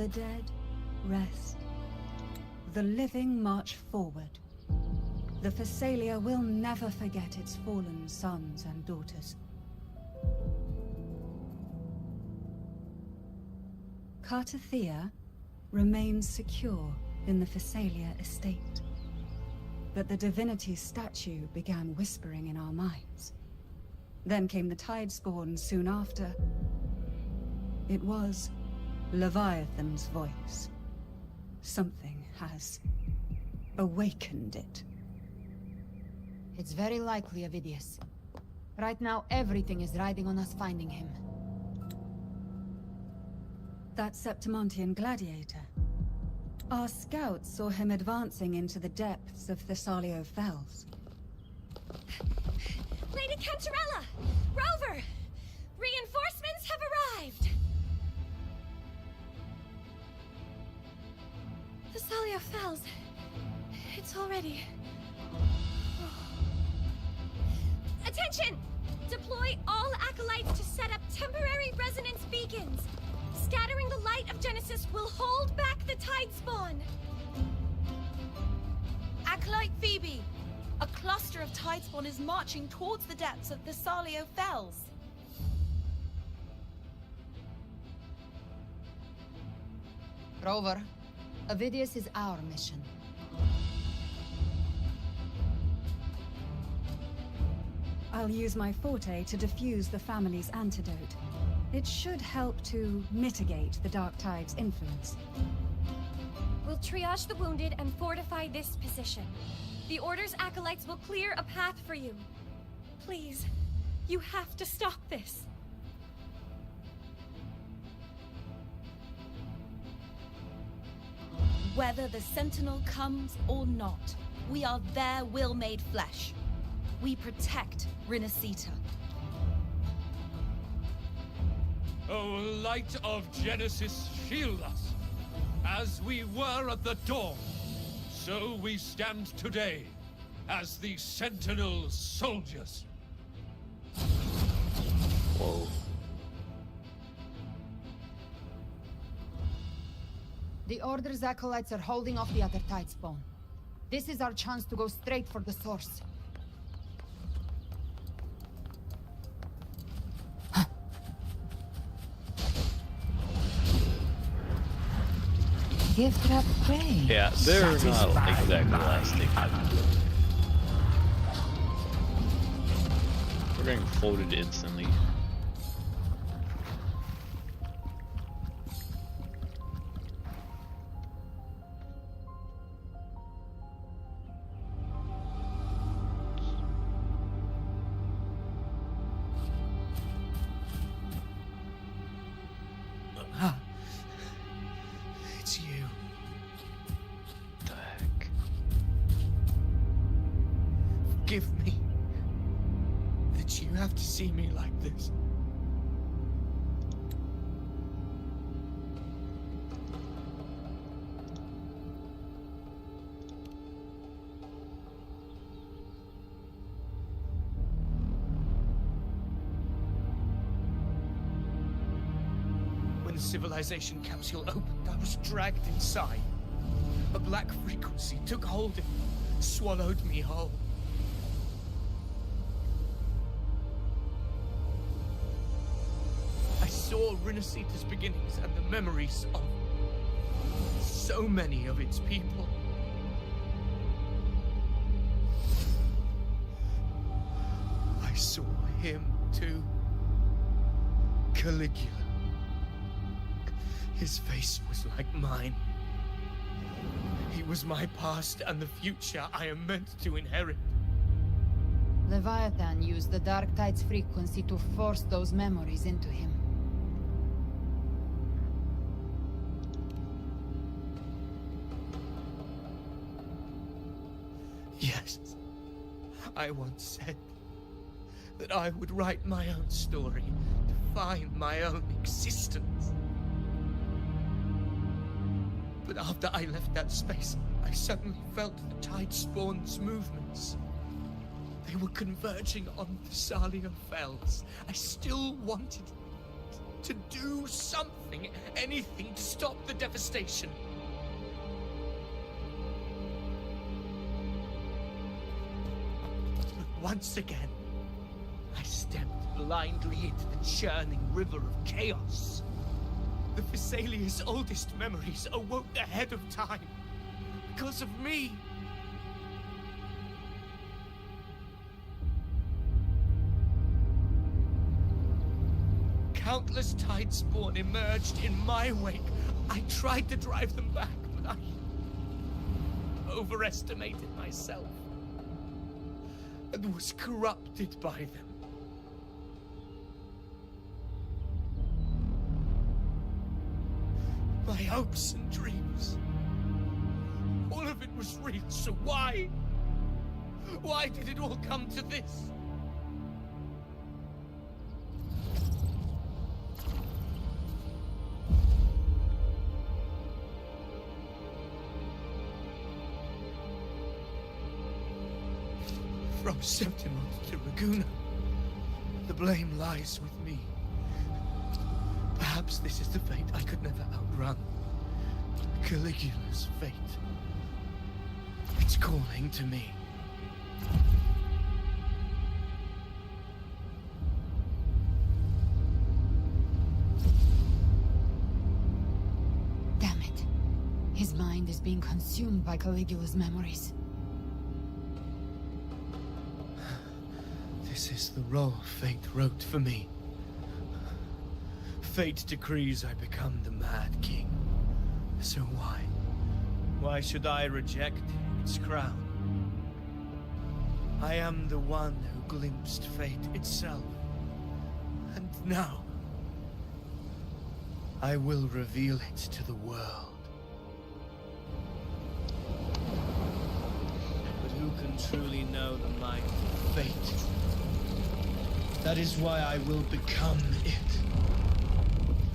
The dead rest. The living march forward. The Phasalia will never forget its fallen sons and daughters. Cartathea remains secure in the Phasalia estate. But the divinity's statue began whispering in our minds. Then came the Tidespawn soon after. It was Leviathan's voice. Something has awakened it. It's very likely, Avidius. Right now, everything is riding on us finding him. That Septimontian gladiator. Our scouts saw him advancing into the depths of Thessalio Fells. Lady Cantarella! Rover! Reinforcements have arrived! Thessalio Fells. It's already... Attention! Deploy all acolytes to set up temporary resonance beacons. Scattering the light of Genesis will hold back the Tidespawn. Acolyte Phoebe! A cluster of Tidespawn is marching towards the depths of Thessalio Fells. Rover, Avidius is our mission. I'll use my forte to defuse the family's antidote. It should help to mitigate the Dark Tide's influence. We'll triage the wounded and fortify this position. The Order's acolytes will clear a path for you. Please, you have to stop this. Whether the Sentinel comes or not, we are their will made flesh. We protect Rinasita. O light of Genesis, shield us. As we were at the dawn, so we stand today, as the Sentinel soldiers. Whoa. The Order's acolytes are holding off the other Tidespawn. This is our chance to go straight for the source. Gift wrap prey. Yeah, they're not exactly lasting. We're getting floated instantly. It's you. The heck? Forgive me that you have to see me like this. When the civilization capsule opened, I was dragged inside. A black frequency took hold of me, swallowed me whole. I saw Rinasita's beginnings and the memories of so many of its people. I saw him too. Caligula. His face was like mine. He was my past and the future I am meant to inherit. Leviathan used the Dark Tide's frequency to force those memories into him. Yes, I once said that I would write my own story, define my own existence. But after I left that space, I suddenly felt the Tidespawn's movements. They were converging on Thessalio Fells. I still wanted it. to do something, anything to stop the devastation. But once again, I stepped blindly into the churning river of chaos. The Thessalia's oldest memories awoke ahead of time because of me. Countless Tidespawn emerged in my wake. I tried to drive them back, but I overestimated myself and was corrupted by them. My hopes and dreams, all of it was real, so why? Why did it all come to this? From Septimont to Raguna, the blame lies with me. Perhaps this is the fate I could never outrun. Caligula's fate. It's calling to me. Damn it. His mind is being consumed by Caligula's memories. This is the role fate wrote for me. Fate decrees I become the Mad King. So why? Why should I reject its crown? I am the one who glimpsed fate itself. And now, I will reveal it to the world. But who can truly know the might of fate? That is why I will become it.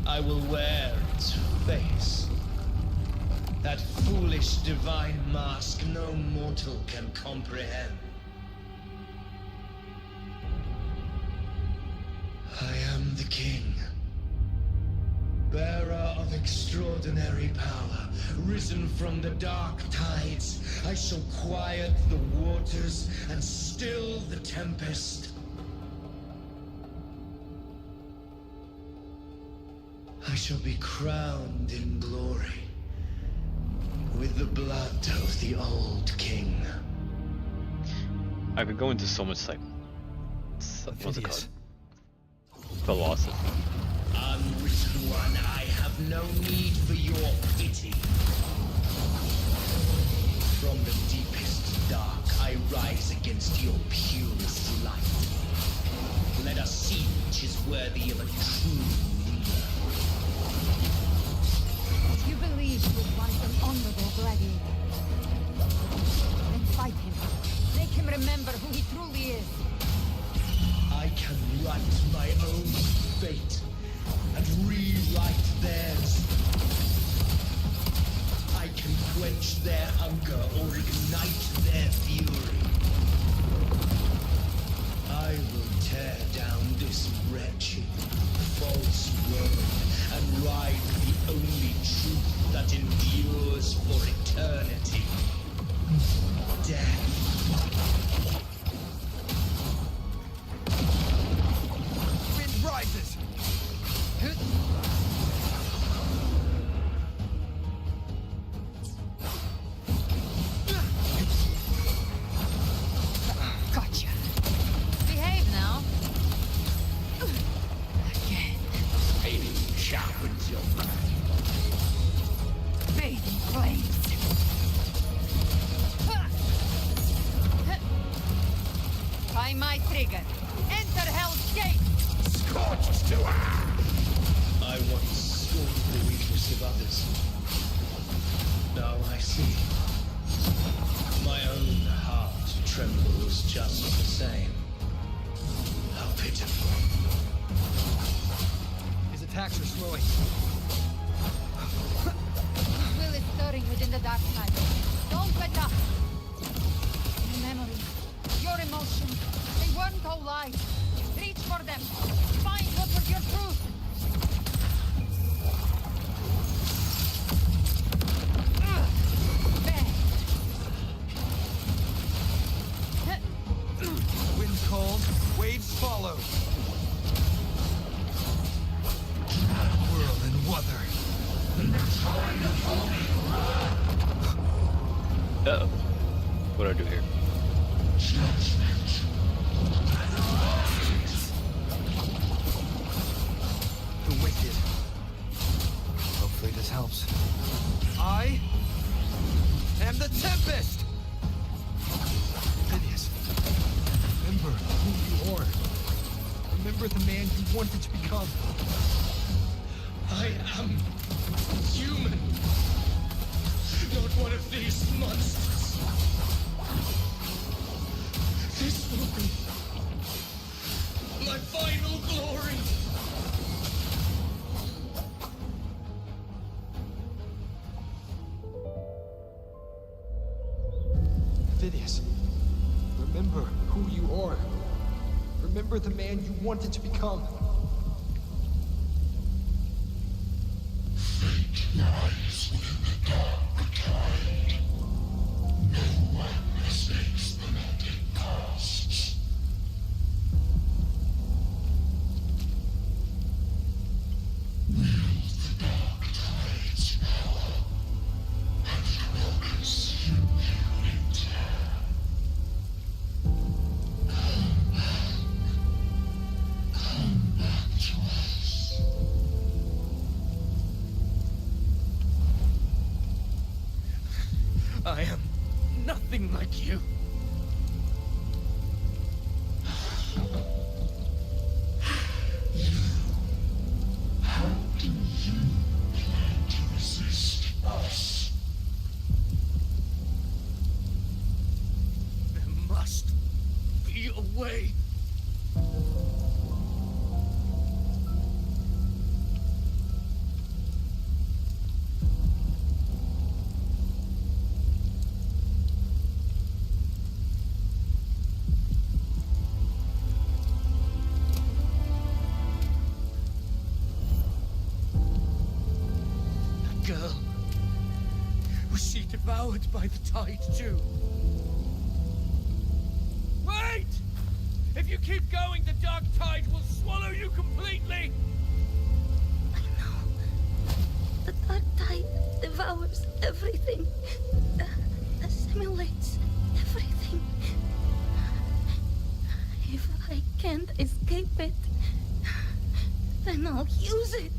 I will wear its face. That foolish divine mask no mortal can comprehend. I am the king, bearer of extraordinary power, risen from the dark tides. I shall quiet the waters and still the tempest. I shall be crowned in glory with the blood of the old king. I could go into so much like what's it called? Philosophy. Unwritten one, I have no need for your pity. From the deepest dark, I rise against your purest light. Let us see which is worthy of a true leader. You believe you would want an honorable gladiator. Then fight him. Make him remember who he truly is. I can write my own fate and rewrite theirs. I can quench their hunger or ignite their fury. I will tear down this wretched, false world and ride the only truth that endures for eternity. Death. Wind rises! Gotcha. Behave now. Again. Fading sharpens your mind. Fading flames. By my trigger. Enter Hell's Gate. Scorched to I once scorned the weakness of others. Now I see. My own heart trembles just the same. How pitiful. His attacks are slowing. His will is stirring within the dark side. Don't let up. Your memories, your emotions, they weren't all lies. Reach for them. Find what was your truth. waves follow. Whirl and weather. Uh-oh. What do I do here? The wicked. Hopefully this helps. I am the Tempest! Phineas, remember who you are. Remember the man you wanted to become. I am human, not one of these monsters. This will be my final glory. Phineas, remember who you are. Remember the man you wanted to become. Fate lies within the dark tide. No one mistakes the melting casts. Wield the dark tide's power, and it will consume you in turn. Come back to us. I am nothing like you. How do you plan to resist us? There must be a way. That girl. Was she devoured by the tide too? Wait! If you keep going, the dark tide will swallow you completely! The dark tide devours everything, assimilates everything. If I can't escape it, then I'll use it.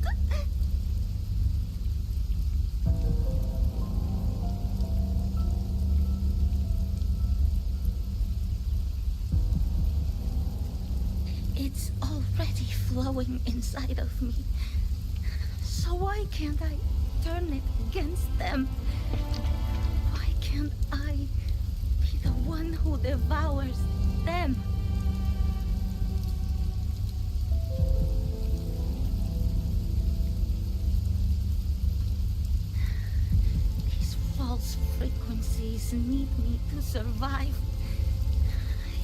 It's already flowing inside of me. So why can't I turn it against them? Why can't I be the one who devours them? These false frequencies need me to survive.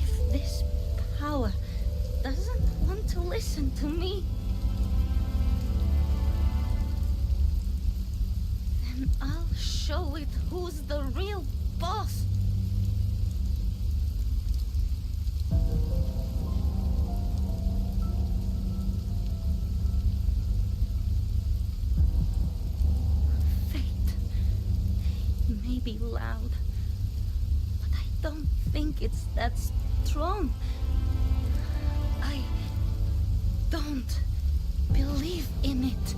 If this power doesn't want to listen to me, then I'll show it who's the real boss. Fate may be loud, but I don't think it's that strong. I don't believe in it.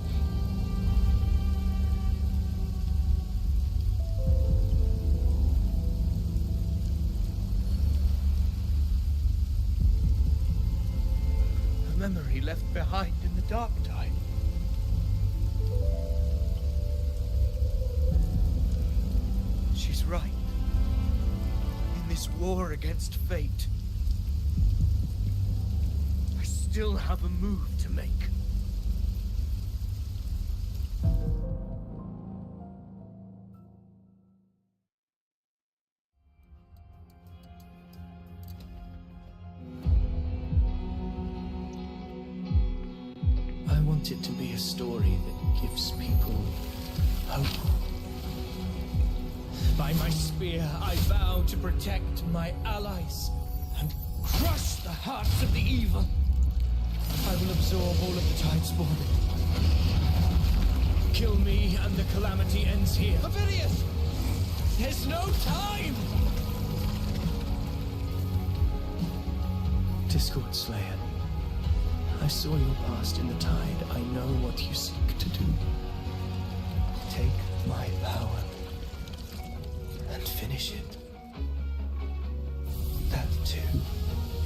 A memory left behind in the dark tide. She's right. In this war against fate, I still have a move to make. I want it to be a story that gives people hope. By my spear, I vow to protect my allies and crush the heart grasp of the evil. I will absorb all of the Tidespawn. Kill me and the calamity ends here. Avidius! There's no time! Discord Slayer, I saw your past in the tide. I know what you seek to do. Take my power and finish it. That too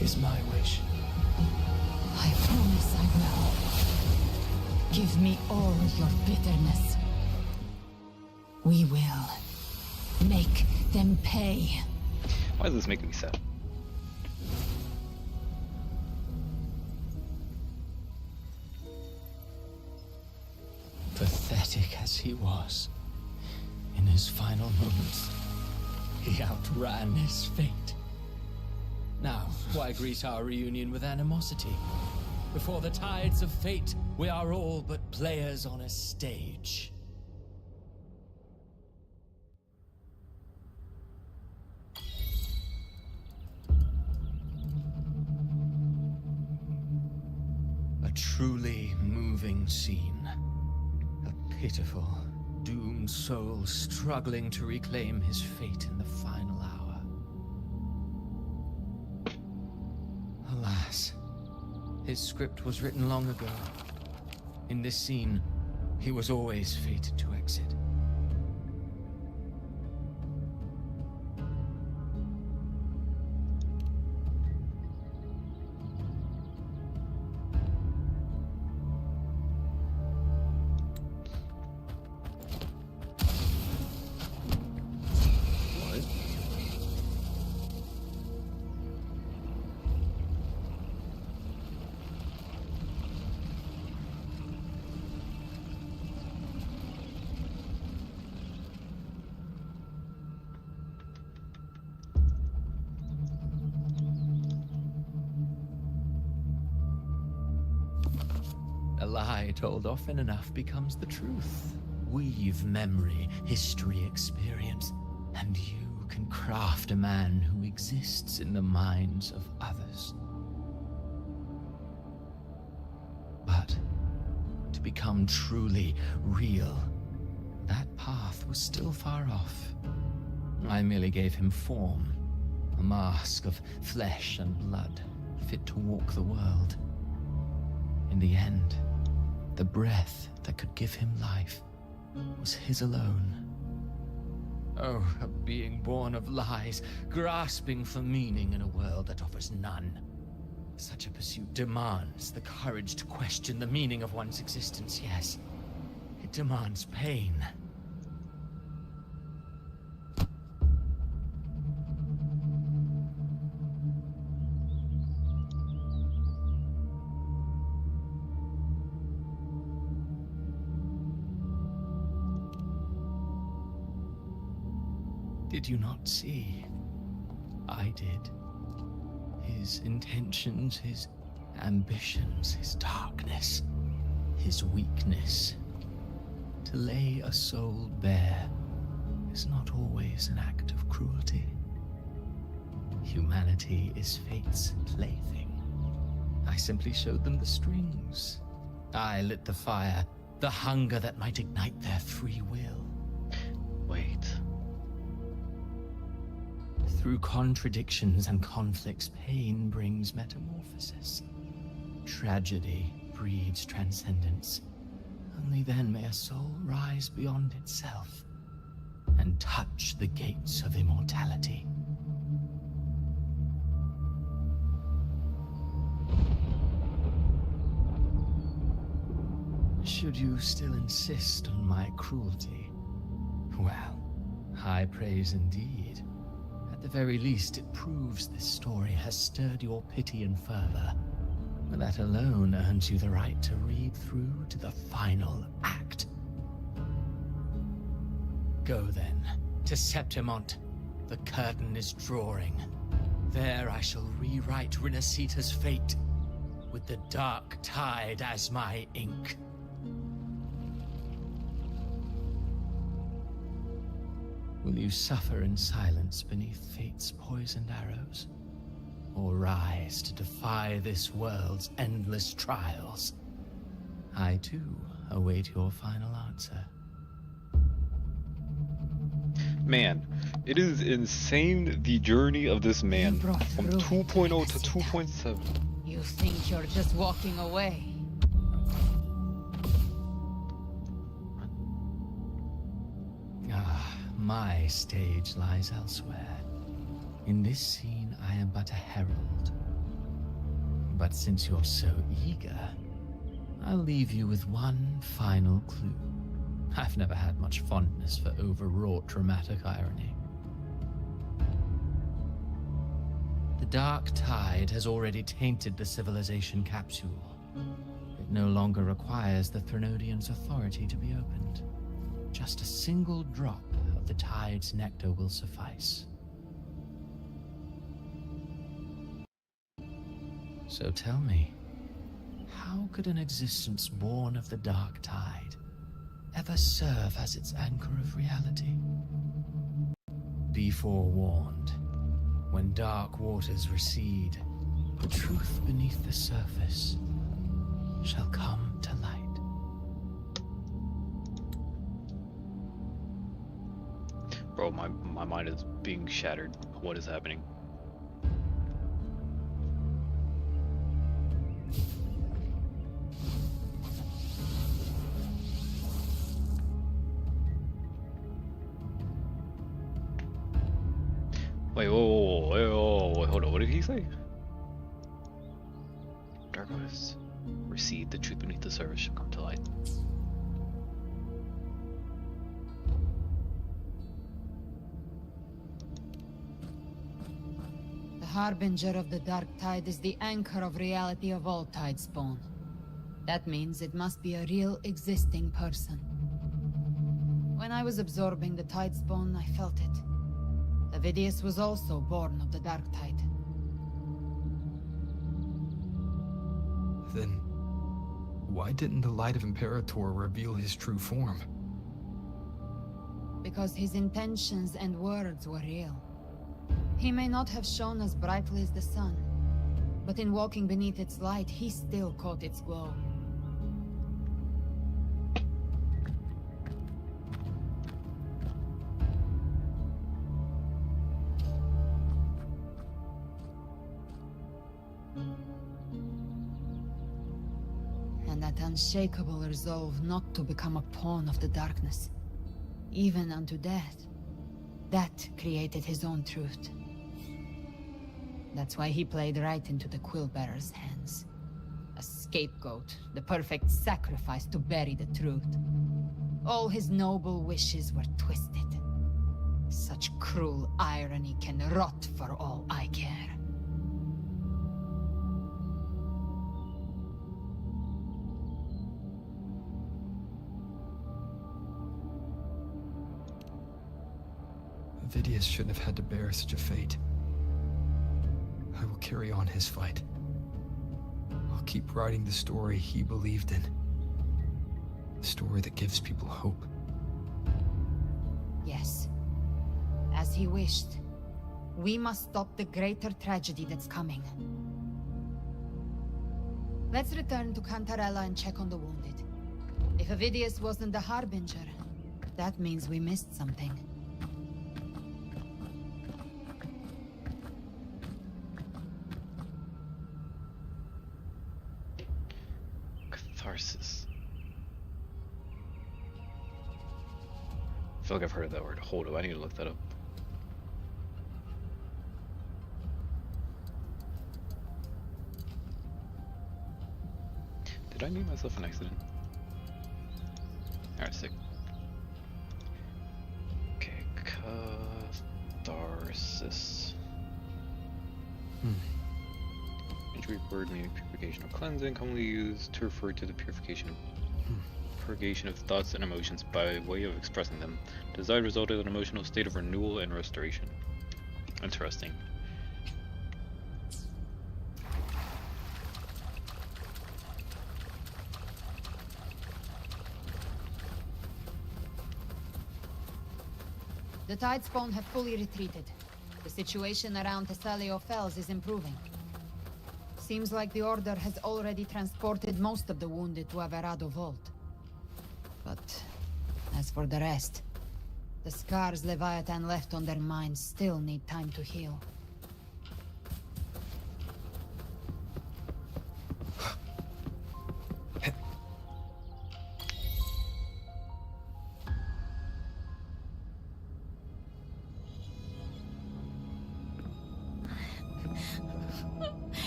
is my wish. I promise I will. Give me all your bitterness. We will make them pay. Why is this making me sad? Pathetic as he was, in his final moments, he outran his fate. Now, why greet our reunion with animosity? Before the tides of fate, we are all but players on a stage. A truly moving scene. A pitiful, doomed soul struggling to reclaim his fate in the final hour. Alas, his script was written long ago. In this scene, he was always fated to exit. A lie told often enough becomes the truth. Weave memory, history, experience, and you can craft a man who exists in the minds of others. But to become truly real, that path was still far off. I merely gave him form, a mask of flesh and blood, fit to walk the world. In the end, the breath that could give him life was his alone. Oh, a being born of lies, grasping for meaning in a world that offers none. Such a pursuit demands the courage to question the meaning of one's existence, yes. It demands pain. Did you not see? I did. His intentions, his ambitions, his darkness, his weakness. To lay a soul bare is not always an act of cruelty. Humanity is fate's plaything. I simply showed them the strings. I lit the fire, the hunger that might ignite their free will. Wait. Through contradictions and conflicts, pain brings metamorphosis. Tragedy breeds transcendence. Only then may a soul rise beyond itself and touch the gates of immortality. Should you still insist on my cruelty, well, high praise indeed. At the very least, it proves this story has stirred your pity and fervor. That alone earns you the right to read through to the final act. Go then, to Septimont. The curtain is drawing. There I shall rewrite Rinasita's fate, with the dark tide as my ink. Will you suffer in silence beneath fate's poisoned arrows? or rise to defy this world's endless trials? I too await your final answer. Man, it is insane the journey of this man from 2.0 to 2.7. You think you're just walking away? Ah, my stage lies elsewhere. In this scene, I am but a herald. But since you're so eager, I'll leave you with one final clue. I've never had much fondness for overwrought dramatic irony. The dark tide has already tainted the civilization capsule. It no longer requires the Threnodians' authority to be opened. Just a single drop of the tide's nectar will suffice. So tell me, how could an existence born of the dark tide ever serve as its anchor of reality? Be forewarned. When dark waters recede, the truth beneath the surface shall come to light. Bro, my mind is being shattered. What is happening? Wait, whoa, hold on, what did he say? Dark waters recede, the truth beneath the surface shall come to light. The harbinger of the dark tide is the anchor of reality of all tide spawn. That means it must be a real existing person. When I was absorbing the tide spawn, I felt it. Avidius was also born of the dark tide. Then, why didn't the light of Imperator reveal his true form? Because his intentions and words were real. He may not have shone as brightly as the sun, but in walking beneath its light, he still caught its glow. And that unshakable resolve not to become a pawn of the darkness, even unto death, that created his own truth. That's why he played right into the Quill-Bearer's hands. A scapegoat, the perfect sacrifice to bury the truth. All his noble wishes were twisted. Such cruel irony can rot for all I care. Avidius shouldn't have had to bear such a fate. I will carry on his fight. I'll keep writing the story he believed in. The story that gives people hope. Yes. As he wished. We must stop the greater tragedy that's coming. Let's return to Cantarella and check on the wounded. If Avidius wasn't the Harbinger, that means we missed something. Catharsis. I feel like I've heard of that word. Hold up, I need to look that up. Did I mute myself an accident? Alright, sick. Okay, catharsis. Injury word meaning purification or cleansing, commonly used to refer to the purification of thoughts and emotions by way of expressing them. Desired result is an emotional state of renewal and restoration. Interesting. The Tidespawn have fully retreated. The situation around Thessalio Fells is improving. Seems like the Order has already transported most of the wounded to Averado Vault. But as for the rest, the scars Leviathan left on their minds still need time to heal.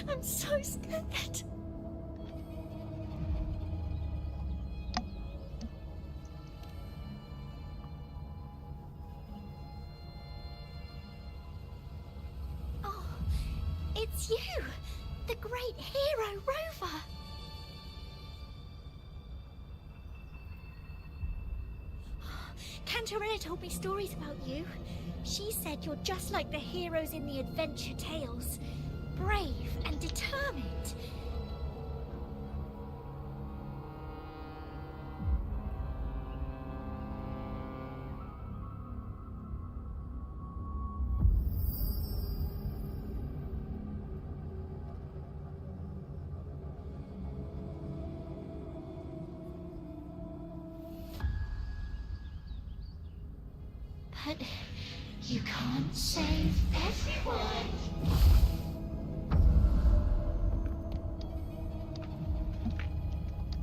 I'm so scared. Oh, it's you, the great hero, Rover. Cantarella told me stories about you. She said you're just like the heroes in the adventure tales. Brave and determined. But you can't save everyone.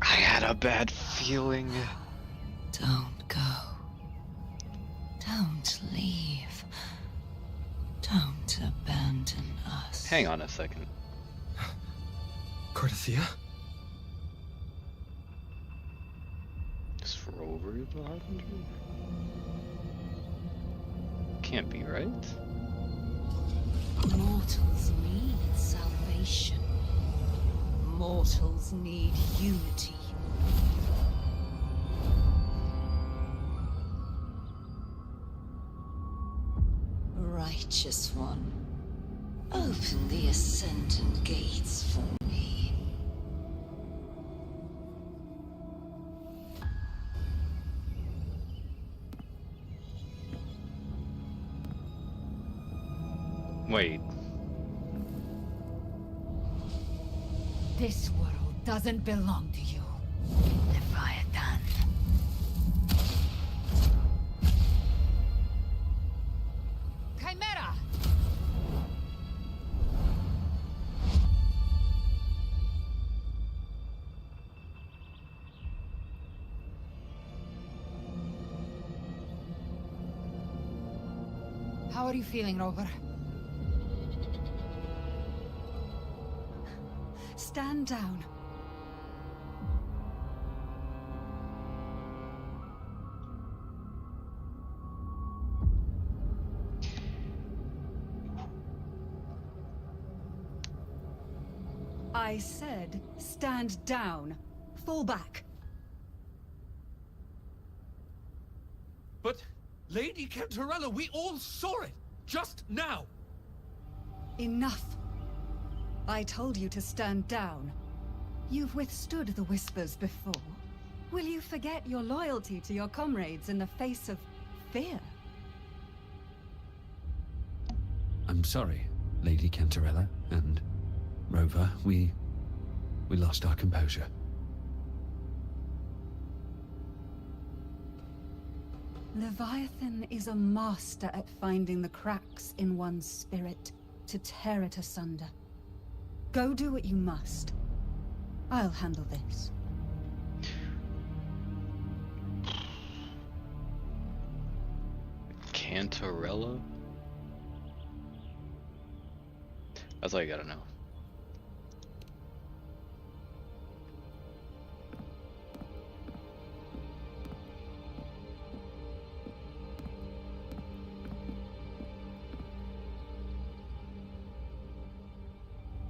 I had a bad feeling. Don't go. Don't leave. Don't abandon us. Hang on a second. Cardathia? Is Rover the Harbinger? Can't be right. Mortals need salvation. Mortals need unity. Righteous One, open the Ascendant gates for me. Wait. This world doesn't belong to you, Leviathan. Chimera! How are you feeling, Rover? Stand down. I said, stand down. Fall back. But, Lady Cantarella, we all saw it! Just now! Enough. I told you to stand down. You've withstood the whispers before. Will you forget your loyalty to your comrades in the face of fear? I'm sorry, Lady Cantarella and Rover. We lost our composure. Leviathan is a master at finding the cracks in one's spirit to tear it asunder. Go do what you must. I'll handle this. Cantarella? That's all you gotta know.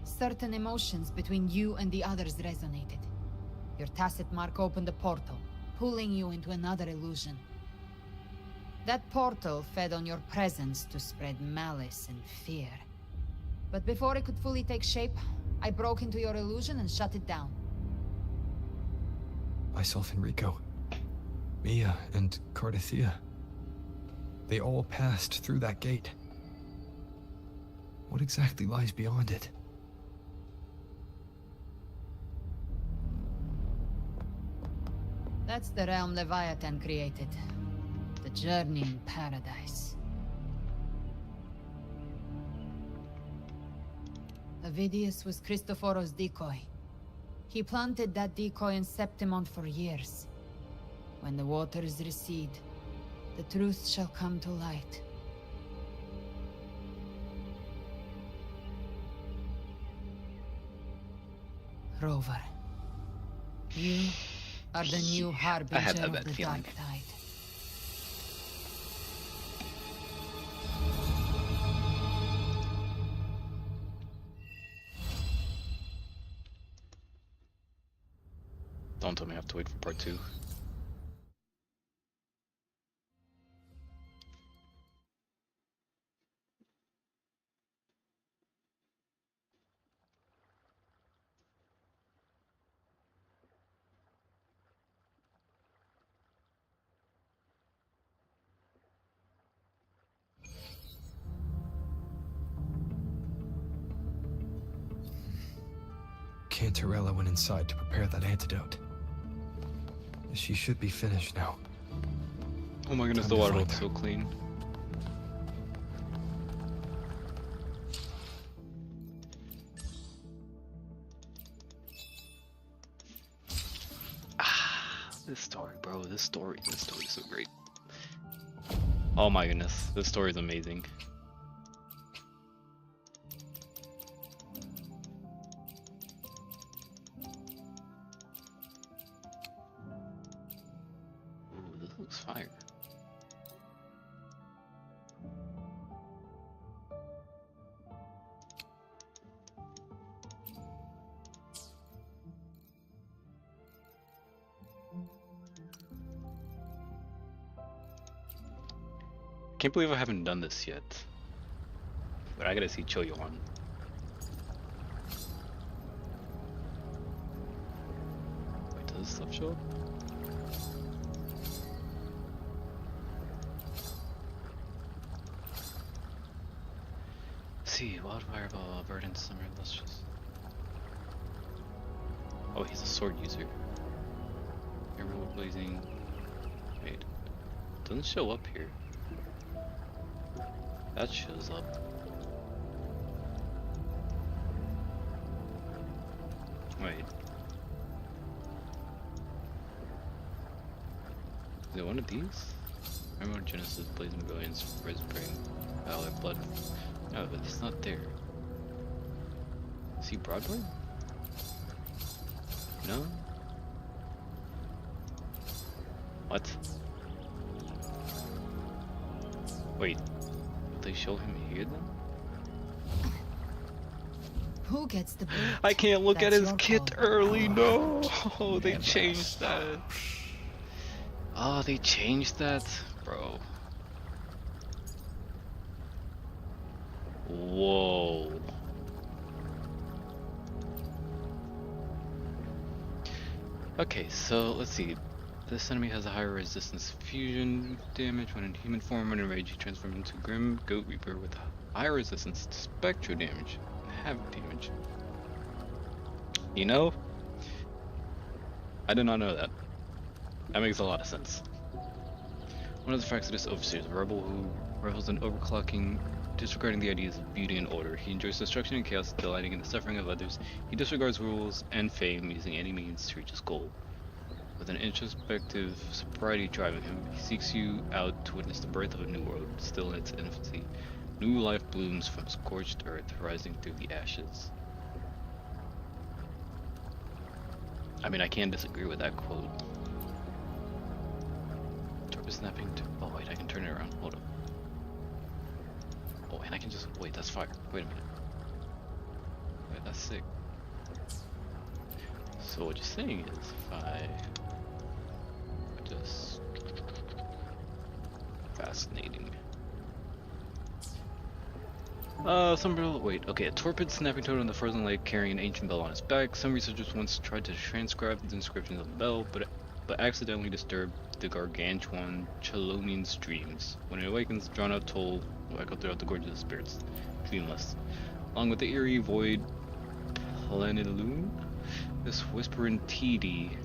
Certain emotions between you and the others resonated. Your tacit mark opened a portal, pulling you into another illusion. That portal fed on your presence to spread malice and fear. But before it could fully take shape, I broke into your illusion and shut it down. I saw Fenrico, Mia, and Cardathia. They all passed through that gate. What exactly lies beyond it? That's the realm Leviathan created. The journey in paradise. Avidius was Christophoros' decoy. He planted that decoy in Septimont for years. When the waters recede, the truth shall come to light. Rover, you are the new harbinger of the Dark Tide. Don't tell me I have to wait for part 2. Cantarella went inside to prepare that antidote. She should be finished now. Oh my goodness, Time the to water find looks her. so clean. This story, bro. This story is so great. Oh my goodness, this story is amazing. Ooh, this looks fire. Can't believe I haven't done this yet. But I gotta see Choyuan. Wait, does this stuff show up? See, wildfire, ball, verdant, summer, lustrous. Oh, he's a sword user. Emerald blazing. Wait, doesn't show up here. That shows up. Wait. Is it one of these? Remember Genesis, Blazing Brilliance, Red Spring, Valley, Blood. No, but it's not there. See Broadway? No? What? Wait. They show him here then? Who gets the boot? I can't look at That's his your kit call. early, no! Oh, they changed that. Oh, they changed that? Bro. Whoa. Okay, so let's see. This enemy has a higher resistance fusion damage when in human form. When enraged, he transforms into Grim Goat Reaper with higher resistance to spectral damage and havoc damage. You know, I did not know that. That makes a lot of sense. One of the facts of this overseer is a rebel who revels in overclocking, disregarding the ideas of beauty and order. He enjoys destruction and chaos, delighting in the suffering of others. He disregards rules and fame, using any means to reach his goal. With an introspective sobriety driving him, he seeks you out to witness the birth of a new world, still in its infancy. New life blooms from scorched earth, rising through the ashes. I mean, I can't disagree with that quote. Torp snapping to... Oh wait, I can turn it around. Hold up. Oh, and I can just... Wait, that's fire. Wait a minute. Wait, that's sick. So what you're saying is, if I just... Fascinating. Wait, okay, a torpid snapping toad on the frozen lake carrying an ancient bell on its back. Some researchers once tried to transcribe the inscriptions of the bell, but accidentally disturbed the gargantuan Chelonian streams. When it awakens, drawn out toll will echo throughout the gorges of spirits, dreamless. Along with the eerie void plenilune, this whispering TD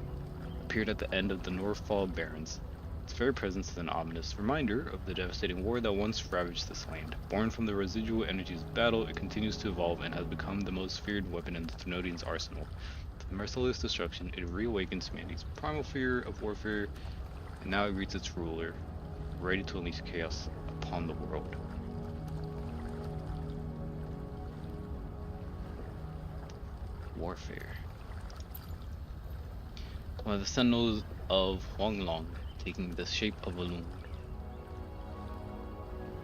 appeared at the end of the Northfall Barrens. Its very presence is an ominous reminder of the devastating war that once ravaged this land. Born from the residual energies of battle, it continues to evolve and has become the most feared weapon in the Thenodians' arsenal. With merciless destruction, it reawakens humanity's primal fear of warfare, and now it greets its ruler, ready to unleash chaos upon the world. Warfare. One of the sentinels of Huanglong, taking the shape of a loon.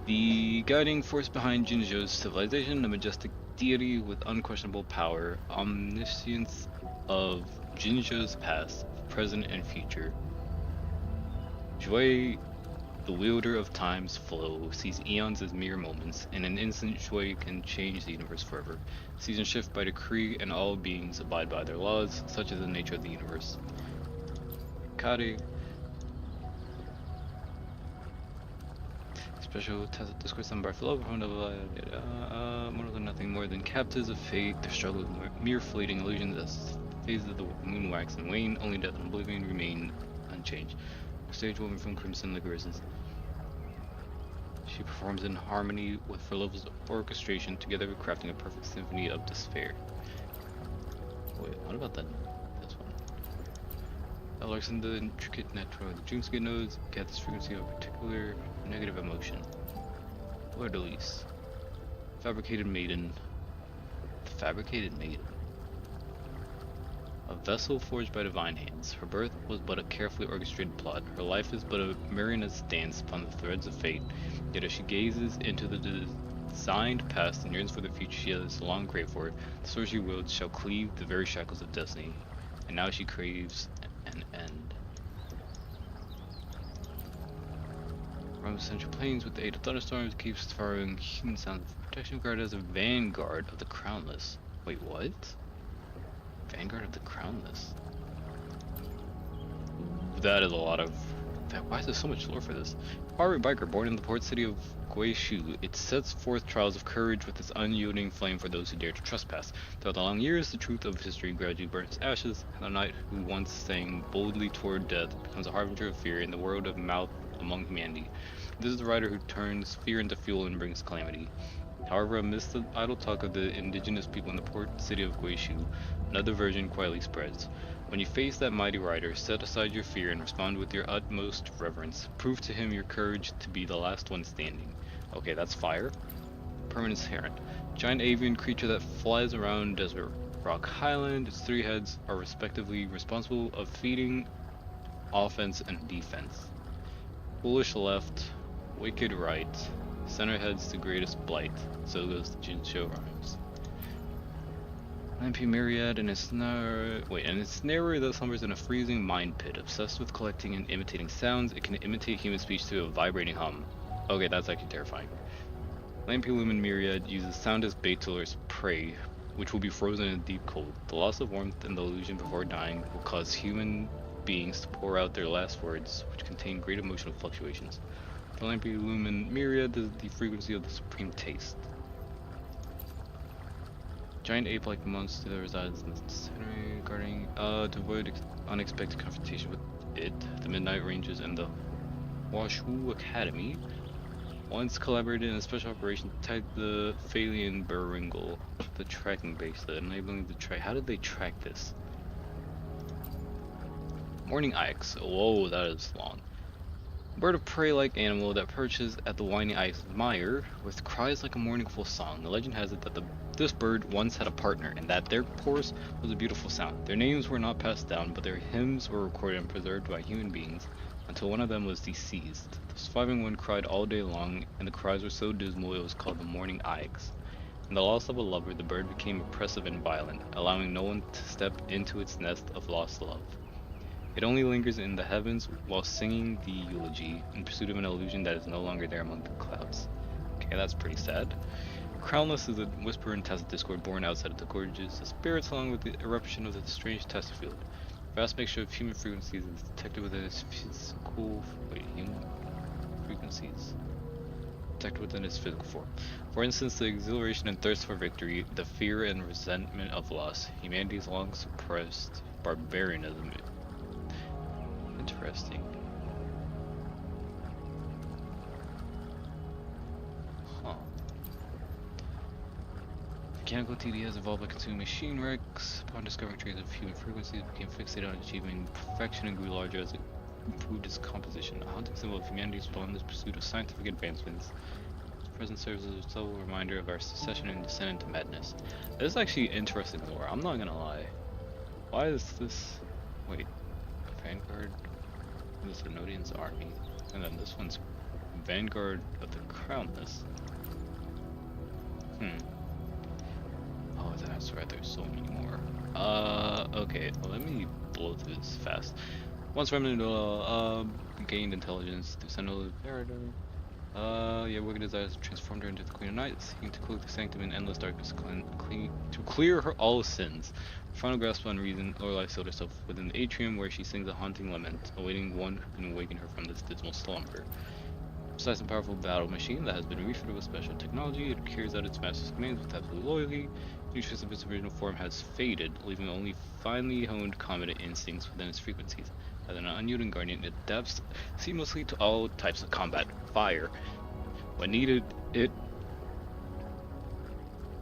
The guiding force behind Jinzhou's civilization, a majestic deity with unquestionable power, omniscience of Jinzhou's past, present, and future. Shui, the wielder of time's flow, sees eons as mere moments. In an instant, Shui can change the universe forever. Seasons shift by decree, and all beings abide by their laws. Such is the nature of the universe. Kari. Special tacit discourse on birth love, more than nothing more than captives of fate. Their struggle is mere fleeting illusions as phases of the moon wax and wane. Only death and oblivion remain unchanged. Stage woman from Crimson Liquorices. She performs in harmony with her levels of orchestration, together crafting a perfect symphony of despair. Wait, what about that? This one. Alerts in the intricate network of the dreamscape nodes get this frequency of a particular negative emotion. Word release. Fabricated maiden. The fabricated maiden. A vessel forged by divine hands. Her birth was but a carefully orchestrated plot. Her life is but a marionette's dance upon the threads of fate. Yet as she gazes into the designed past and yearns for the future she has long craved for, the sword she wields shall cleave the very shackles of destiny. And now she craves an end. From the central plains with the aid of thunderstorms, keeps firing human sounds of protection, guard as a vanguard of the crownless. Wait, what? Vanguard of the Crownless. That is a lot of... Why is there so much lore for this? Fiery biker born in the port city of Guishu, it sets forth trials of courage with its unyielding flame for those who dare to trespass. Throughout the long years, the truth of history gradually burns to ashes, and the knight who once sang boldly toward death becomes a harbinger of fear in the world of mouth among humanity. This is the rider who turns fear into fuel and brings calamity. However, amidst the idle talk of the indigenous people in the port city of Guishu, another version quietly spreads. When you face that mighty rider, set aside your fear and respond with your utmost reverence. Prove to him your courage to be the last one standing. Okay, that's fire. Permanence Heron. Giant avian creature that flies around Desert Rock Highland. Its three heads are respectively responsible of feeding, offense, and defense. Foolish left, wicked right. Center heads the greatest blight. So goes the Jinzhou rhymes. MP Myriad and its snare that slumbers in a freezing mind pit. Obsessed with collecting and imitating sounds, it can imitate human speech to a vibrating hum. Okay, that's actually terrifying. Lampy Lumen Myriad uses sound as bait to lure its prey, which will be frozen in deep cold. The loss of warmth and the illusion before dying will cause human beings to pour out their last words, which contain great emotional fluctuations. The Lampy Lumen Myriad is the frequency of the supreme taste. Giant ape-like monster that resides in the center, guarding to avoid unexpected confrontation with it. The Midnight Rangers and the Washu Academy once collaborated in a special operation to tag the Phalian Baringal, the tracking base, enabling the track. How did they track this? Morning Ix. Whoa, that is long. Bird of prey-like animal that perches at the winding Ix's mire with cries like a mournful song. The legend has it that this bird once had a partner, and that their chorus was a beautiful sound. Their names were not passed down, but their hymns were recorded and preserved by human beings until one of them was deceased. The surviving one cried all day long, and the cries were so dismal it was called the Morning Ix. In the loss of a lover, the bird became oppressive and violent, allowing no one to step into its nest of lost love. It only lingers in the heavens while singing the eulogy in pursuit of an illusion that is no longer there among the clouds. Okay, that's pretty sad. Crownless is a whisper and tacit discord born outside of the gorges. The spirits, along with the eruption of the strange test field. A vast mixture of human frequencies is detected within its physical... human frequencies? Detected within its physical form. For instance, the exhilaration and thirst for victory, the fear and resentment of loss, humanity's long suppressed barbarianism, Interesting. Huh. Mechanical TD has evolved by consuming machine wrecks. Upon discovering traces of human frequencies, became fixated on achieving perfection and grew larger as it improved its composition. A haunting symbol of humanity's relentless pursuit of scientific advancements. Its presence serves as a subtle reminder of our secession and descent into madness. This is actually interesting lore, I'm not gonna lie. Why is this... Wait. Vanguard of the Thernoidian's army. And then this one's Vanguard of the Crownless. Oh, that's right, there's so many more. Okay, well, let me blow through this fast. Once remnant gained intelligence through Sentinel of Paradise. Yeah, wicked desires transformed her into the Queen of Night, seeking to cloak the sanctum in endless darkness, to clear her all sins. Final grasp on reason, Lorelei sealed herself within the atrium, where she sings a haunting lament, awaiting one who can awaken her from this dismal slumber. Besides a powerful battle machine that has been refitted with special technology, it carries out its master's commands with absolute loyalty. Each trace of its original form has faded, leaving only finely honed combatant instincts within its frequencies. As an unyielding guardian, it adapts seamlessly to all types of combat. Fire. When needed, it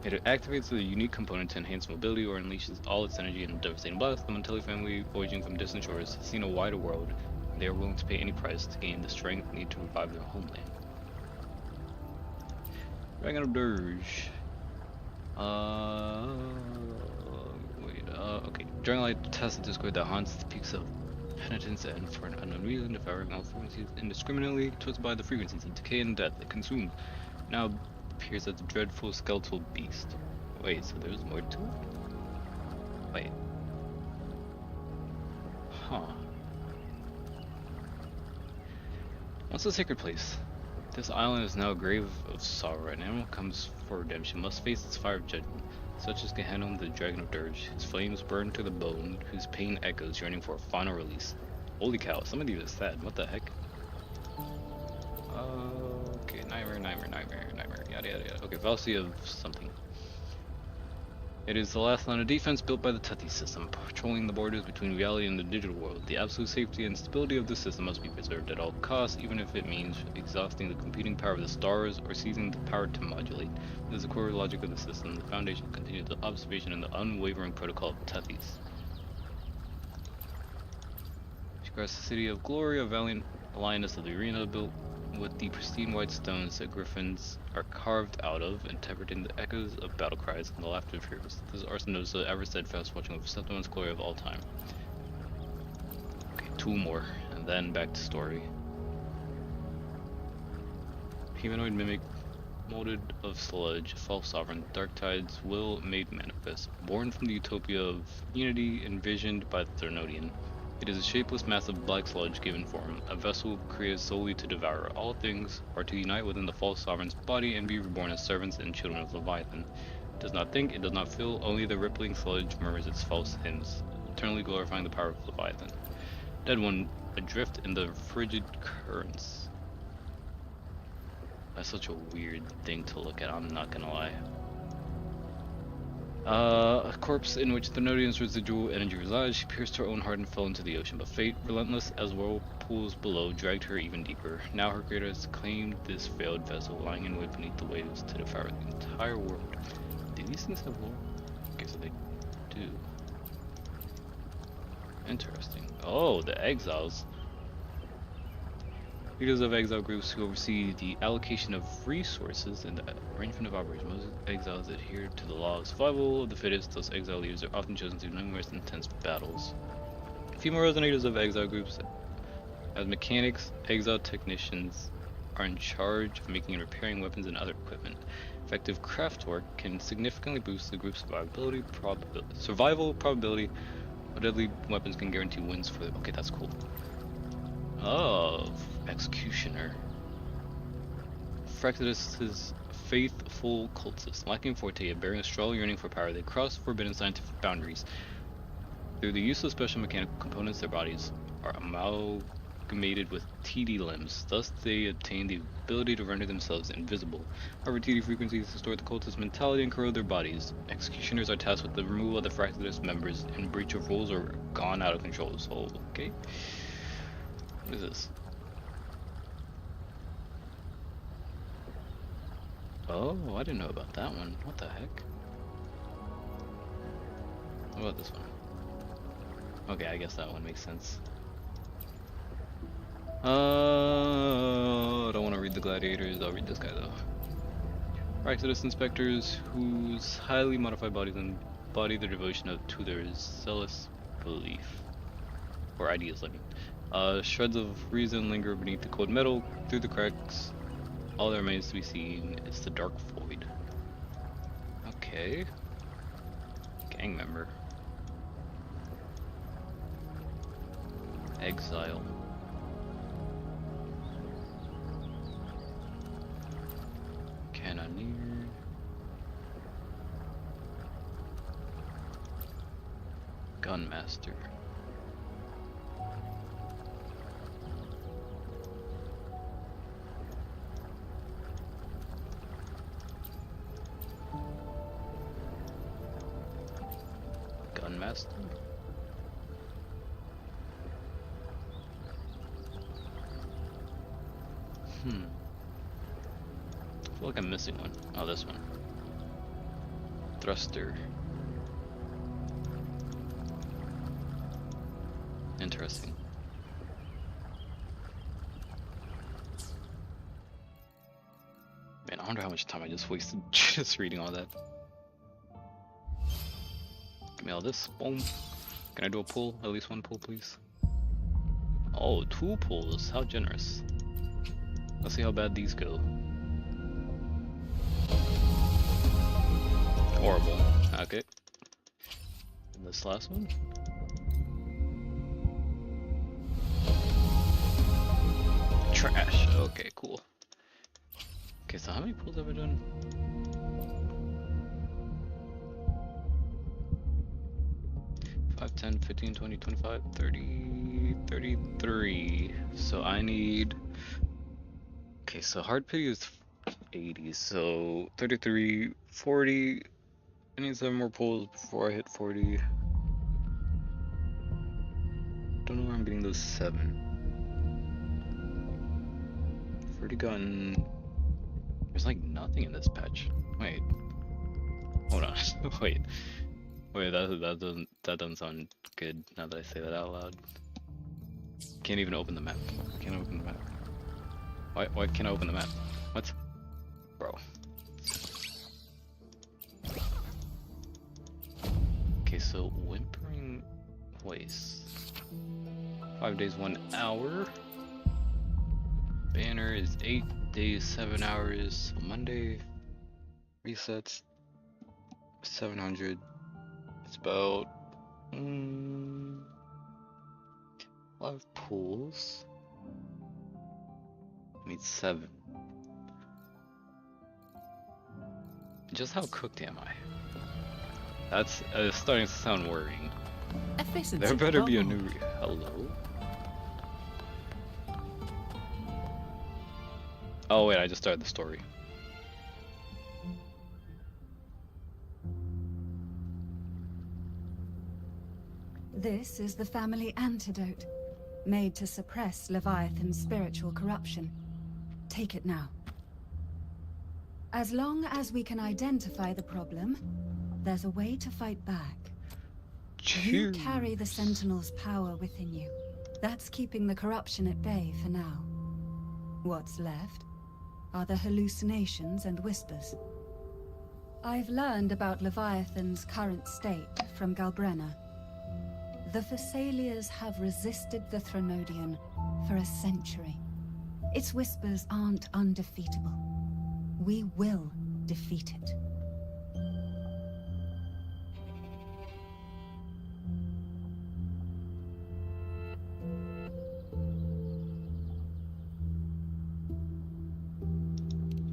activates a unique component to enhance mobility or unleashes all its energy in a devastating blast. The Montelli family, voyaging from distant shores, has seen a wider world. They are willing to pay any price to gain the strength needed to revive their homeland. Dragon of Dirge. Okay. Dragonlight tests the discord that haunts the peaks of penitence, and for an unknown reason, devouring all frequencies indiscriminately, twisted by the frequencies of decay and death it consumed. Now appears as a dreadful skeletal beast. Wait, so there's more to it? Wait. Huh. What's the sacred place? This island is now a grave of sorrow. An animal comes for redemption must face its fire of judgment. Such as Gehenna, the Dragon of Dirge. His flames burn to the bone, whose pain echoes, yearning for a final release. Holy cow, some of these are sad. What the heck? Okay, nightmare, yada yada yada. Okay, fallacy of something. It is the last line of defense built by the Tethys system, patrolling the borders between reality and the digital world. The absolute safety and stability of the system must be preserved at all costs, even if it means exhausting the computing power of the stars or seizing the power to modulate. This is the core logic of the system, the foundation continues the observation and the unwavering protocol of Tethys. She guards the city of glory, a valiant lioness of the arena, built with the pristine white stones that griffins are carved out of, interpreting the echoes of battle cries and the laughter of heroes. This arsenal is the ever steadfast watching over Septimon's glory of all time. Okay, two more, and then back to story. Humanoid mimic, molded of sludge, false sovereign, dark tides, will made manifest, born from the utopia of unity envisioned by the Thernoidian. It is a shapeless mass of black sludge given form, a vessel created solely to devour all things, or to unite within the false sovereign's body and be reborn as servants and children of Leviathan. It does not think, it does not feel, only the rippling sludge murmurs its false hymns, eternally glorifying the power of Leviathan. Dead one, adrift in the frigid currents. That's such a weird thing to look at, I'm not gonna lie. A corpse in which the Thernoidian's residual energy resides. She pierced her own heart and fell into the ocean, but fate, relentless as whirlpools below, dragged her even deeper. Now her creator has claimed this failed vessel, lying in wait beneath the waves to devour the entire world. Do these things have lore? Okay, so they do. Interesting. Oh, the exiles. Leaders of exile groups who oversee the allocation of resources and the arrangement of operations. Most exiles adhere to the law of survival of the fittest, thus exile leaders are often chosen through numerous intense battles. Female resonators of exile groups, as mechanics, exile technicians are in charge of making and repairing weapons and other equipment. Effective craft work can significantly boost the group's survival probability. Deadly weapons can guarantee wins for the... Okay, that's cool. Oh, Executioner. Fractidus' faithful cultists, lacking forte yet bearing a strong yearning for power, they cross forbidden scientific boundaries. Through the use of special mechanical components, their bodies are amalgamated with TD limbs, thus they obtain the ability to render themselves invisible. However, TD frequencies distort the cultist mentality and corrode their bodies. Executioners are tasked with the removal of the Fractidus members in breach of rules or gone out of control, so okay. What is this? Oh, I didn't know about that one. What the heck? What about this one? Okay, I guess that one makes sense. I don't want to read the gladiators. I'll read this guy though. Praxedis inspectors whose highly modified bodies embody the devotion to their zealous belief. Or ideas, I mean. Shreds of reason linger beneath the cold metal. Through the cracks, all that remains to be seen is the dark void. Okay. Gang member. Exile. Cannoneer. Gunmaster. Gunmaster? I feel like I'm missing one. Oh, this one. Thruster. Interesting. Man, I wonder how much time I just wasted just reading all that. Give me all this. Boom. Can I do a pull? At least one pull, please. Oh, 2 pulls. How generous. Let's see how bad these go. Horrible. Okay. And this last one? Trash. Okay, cool. Okay, so how many pulls have I done? Five, 10, 15, 20, 25, 30, 33. So I need... Okay, so hard pity is 80, so 33, 40. I need 7 more pulls before I hit 40. Don't know where I'm getting those 7. I've already gotten... There's like nothing in this patch. Wait. Hold on. Wait, that doesn't sound good now that I say that out loud. Can't even open the map. I can't open the map. Why can't I open the map? What? Bro. Okay, so Whimpering Voice. 5 days, 1 hour. Banner is 8 days, 7 hours. So Monday resets 700. It's about 5 pools. I need 7. Just how cooked am I? That's starting to sound worrying. There better be a new hello. Oh wait, I just started the story. This is the family antidote, made to suppress Leviathan's spiritual corruption. Take it now. As long as we can identify the problem, there's a way to fight back. You carry the Sentinel's power within you. That's keeping the corruption at bay for now. What's left are the hallucinations and whispers. I've learned about Leviathan's current state from Galbrenna. The Thessalians have resisted the Threnodian for a century. Its whispers aren't undefeatable. We will defeat it.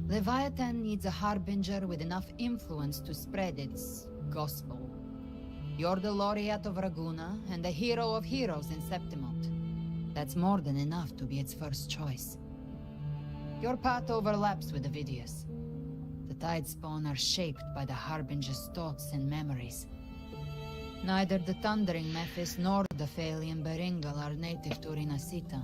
Leviathan needs a harbinger with enough influence to spread its gospel. You're the laureate of Raguna and the hero of heroes in Septimont. That's more than enough to be its first choice. Your path overlaps with Ovidius. The Tidespawn are shaped by the harbinger's thoughts and memories. Neither the Thundering Mephis nor the Phalian Beringal are native to Rinasita.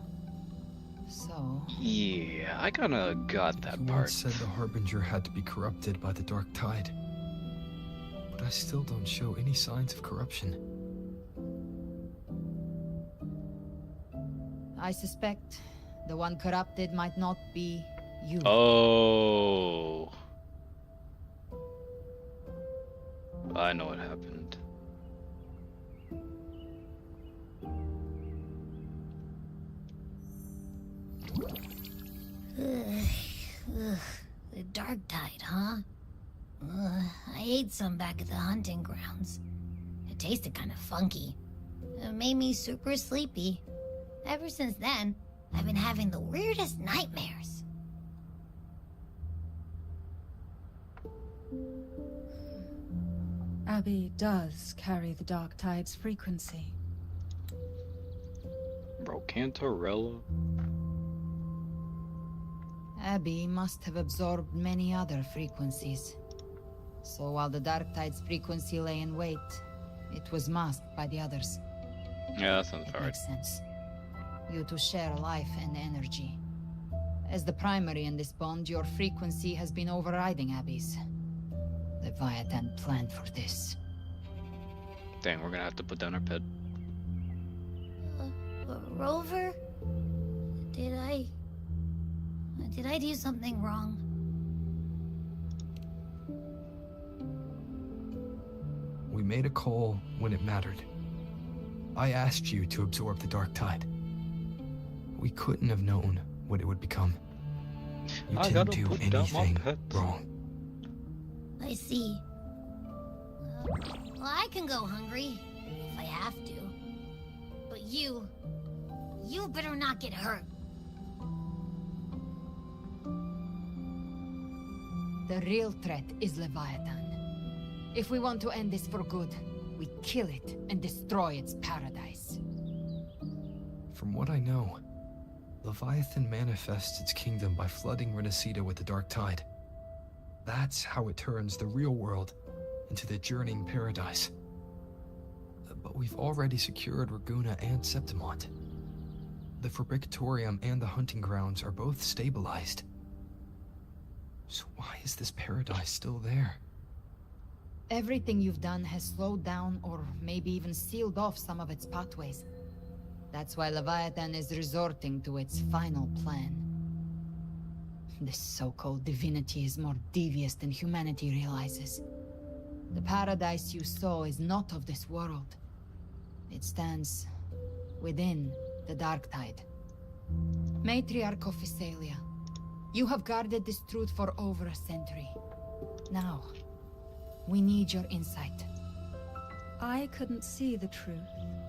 So... Yeah, I kinda got that You part. once said the Harbinger had to be corrupted by the Dark Tide. But I still don't show any signs of corruption. I suspect the one corrupted might not be you. Oh. I know what happened. The Dark Tide, huh? I ate some back at the hunting grounds. It tasted kind of funky. It made me super sleepy. Ever since then, I've been having the weirdest nightmares. Abby does carry the Dark Tide's frequency. Brocantarella? Abby must have absorbed many other frequencies. So while the Dark Tide's frequency lay in wait, it was masked by the others. Yeah, that sounds It right. makes sense. You two share life and energy. As the primary in this bond, your frequency has been overriding Abby's. Leviathan planned for this. Dang, we're gonna have to put down our pet. Rover? Did I do something wrong? We made a call when it mattered. I asked you to absorb the Dark Tide. We couldn't have known what it would become. You I didn't gotta do put down my anything pet. wrong. I see. Well, I can go hungry, if I have to. But you better not get hurt. The real threat is Leviathan. If we want to end this for good, we kill it and destroy its paradise. From what I know, Leviathan manifests its kingdom by flooding Renacita with the Dark Tide. That's how it turns the real world into the journeying paradise. But we've already secured Raguna and Septimont. The Fabricatorium and the hunting grounds are both stabilized. So why is this paradise still there? Everything you've done has slowed down or maybe even sealed off some of its pathways. That's why Leviathan is resorting to its final plan. This so-called divinity is more devious than humanity realizes. The paradise you saw is not of this world. It stands within the Dark Tide. Matriarch of Physalia, you have guarded this truth for over a century. Now, we need your insight. I couldn't see the truth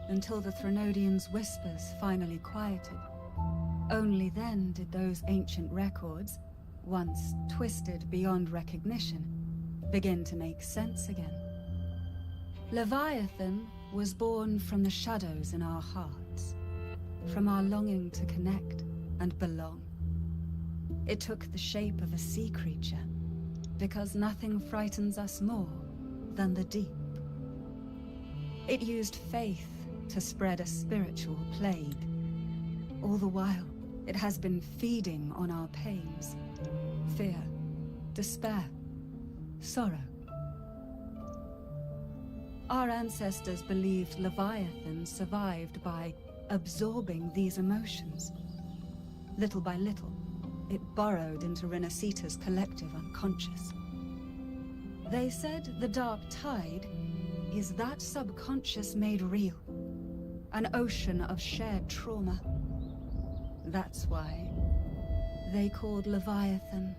until the Threnodians' whispers finally quieted. Only then did those ancient records, once twisted beyond recognition, begin to make sense again. Leviathan was born from the shadows in our hearts, from our longing to connect and belong. It took the shape of a sea creature, because nothing frightens us more than the deep. It used faith to spread a spiritual plague. All the while, it has been feeding on our pains. Fear, despair, sorrow. Our ancestors believed Leviathan survived by absorbing these emotions. Little by little, it burrowed into Renacita's collective unconscious. They said the Dark Tide is that subconscious made real. An ocean of shared trauma. That's why they called Leviathan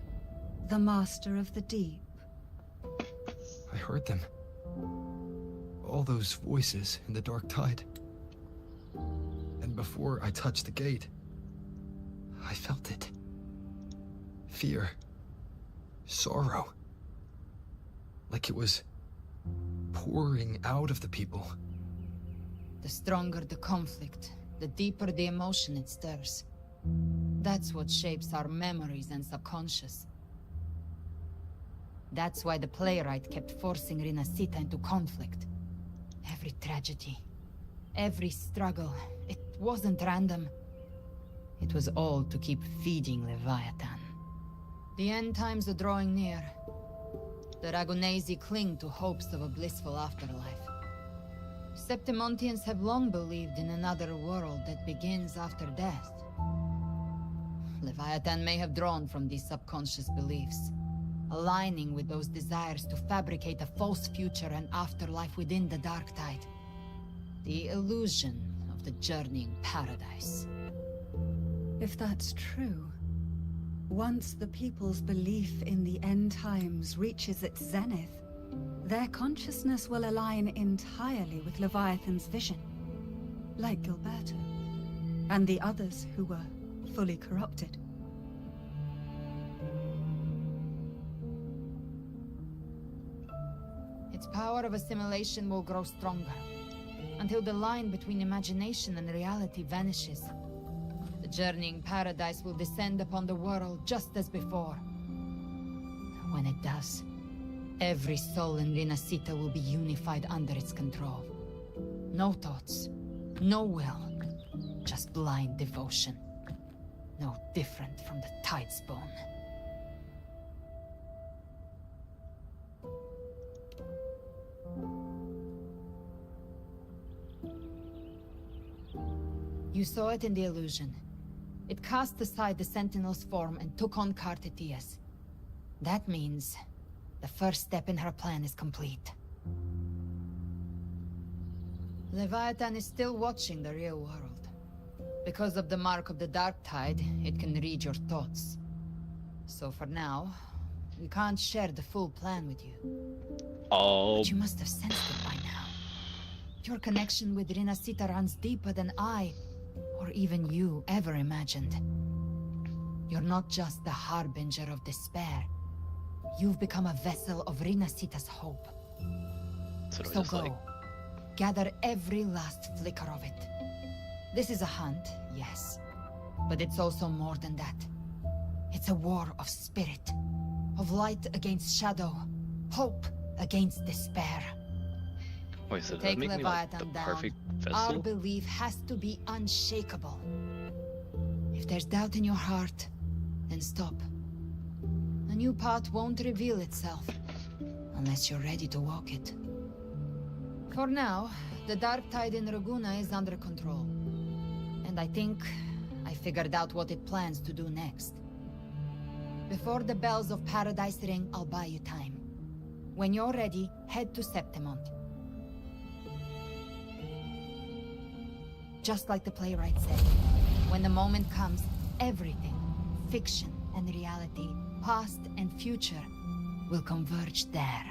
the Master of the Deep. I heard them. All those voices in the Dark Tide. And before I touched the gate, I felt it. Fear. Sorrow. Like it was pouring out of the people. The stronger the conflict, the deeper the emotion it stirs. That's what shapes our memories and subconscious. That's why the playwright kept forcing Renacita into conflict. Every tragedy, every struggle, it wasn't random. It was all to keep feeding Leviathan. The end times are drawing near. The Ragonesi cling to hopes of a blissful afterlife. Septimontians have long believed in another world that begins after death. Leviathan may have drawn from these subconscious beliefs, aligning with those desires to fabricate a false future and afterlife within the Dark Tide. The illusion of the journeying paradise. If that's true, once the people's belief in the end times reaches its zenith, their consciousness will align entirely with Leviathan's vision, like Gilberto, and the others who were fully corrupted. Its power of assimilation will grow stronger, until the line between imagination and reality vanishes. The journeying paradise will descend upon the world just as before. When it does, every soul in Rinascita will be unified under its control. No thoughts, no will, just blind devotion. No different from the Tidespawn. You saw it in the illusion. It cast aside the Sentinel's form and took on Cartetias. That means the first step in her plan is complete. Leviathan is still watching the real world. Because of the mark of the Dark Tide, it can read your thoughts. So for now, we can't share the full plan with you. Oh. But you must have sensed it by now. Your connection with Rinascita runs deeper than I, or even you, ever imagined. You're not just the harbinger of despair. You've become a vessel of Rinascita's hope. So go. Like. Gather every last flicker of it. This is a hunt, yes. But it's also more than that. It's a war of spirit. Of light against shadow. Hope against despair. Wait, so Take that make Leviathan me like the down. perfect Our vessel? belief has to be unshakable. If there's doubt in your heart, then stop. A new path won't reveal itself, unless you're ready to walk it. For now, the Dark Tide in Raguna is under control. And I think I figured out what it plans to do next. Before the bells of Paradise ring, I'll buy you time. When you're ready, head to Septimont. Just like the playwright said, when the moment comes, everything, fiction and reality, past and future, will converge there.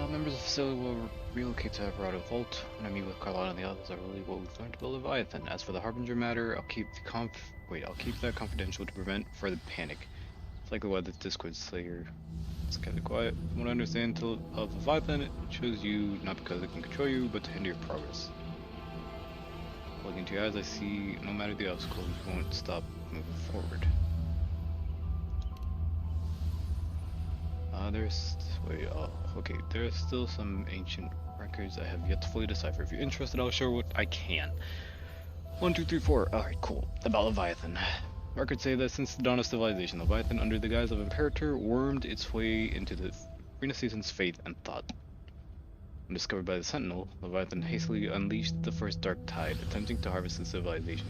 Members of the facility will relocate to Everado Vault. When I meet with Carlotta and the others, I really will learn to build Leviathan. As for the Harbinger matter, I'll keep that confidential to prevent further panic. It's likely why this Discord Slayer is kept it quiet. From what I understand of Leviathan, it chose you not because it can control you, but to hinder your progress. Looking into your eyes, I see no matter the obstacles, you won't stop moving forward. There are still some ancient records I have yet to fully decipher. If you're interested, I'll share what I can. 1, 2, 3, 4. Alright, cool. About Leviathan. Records say that since the dawn of civilization, Leviathan, under the guise of Imperator, wormed its way into the Renaissance faith and thought. When discovered by the Sentinel, Leviathan hastily unleashed the first Dark Tide, attempting to harvest the civilization.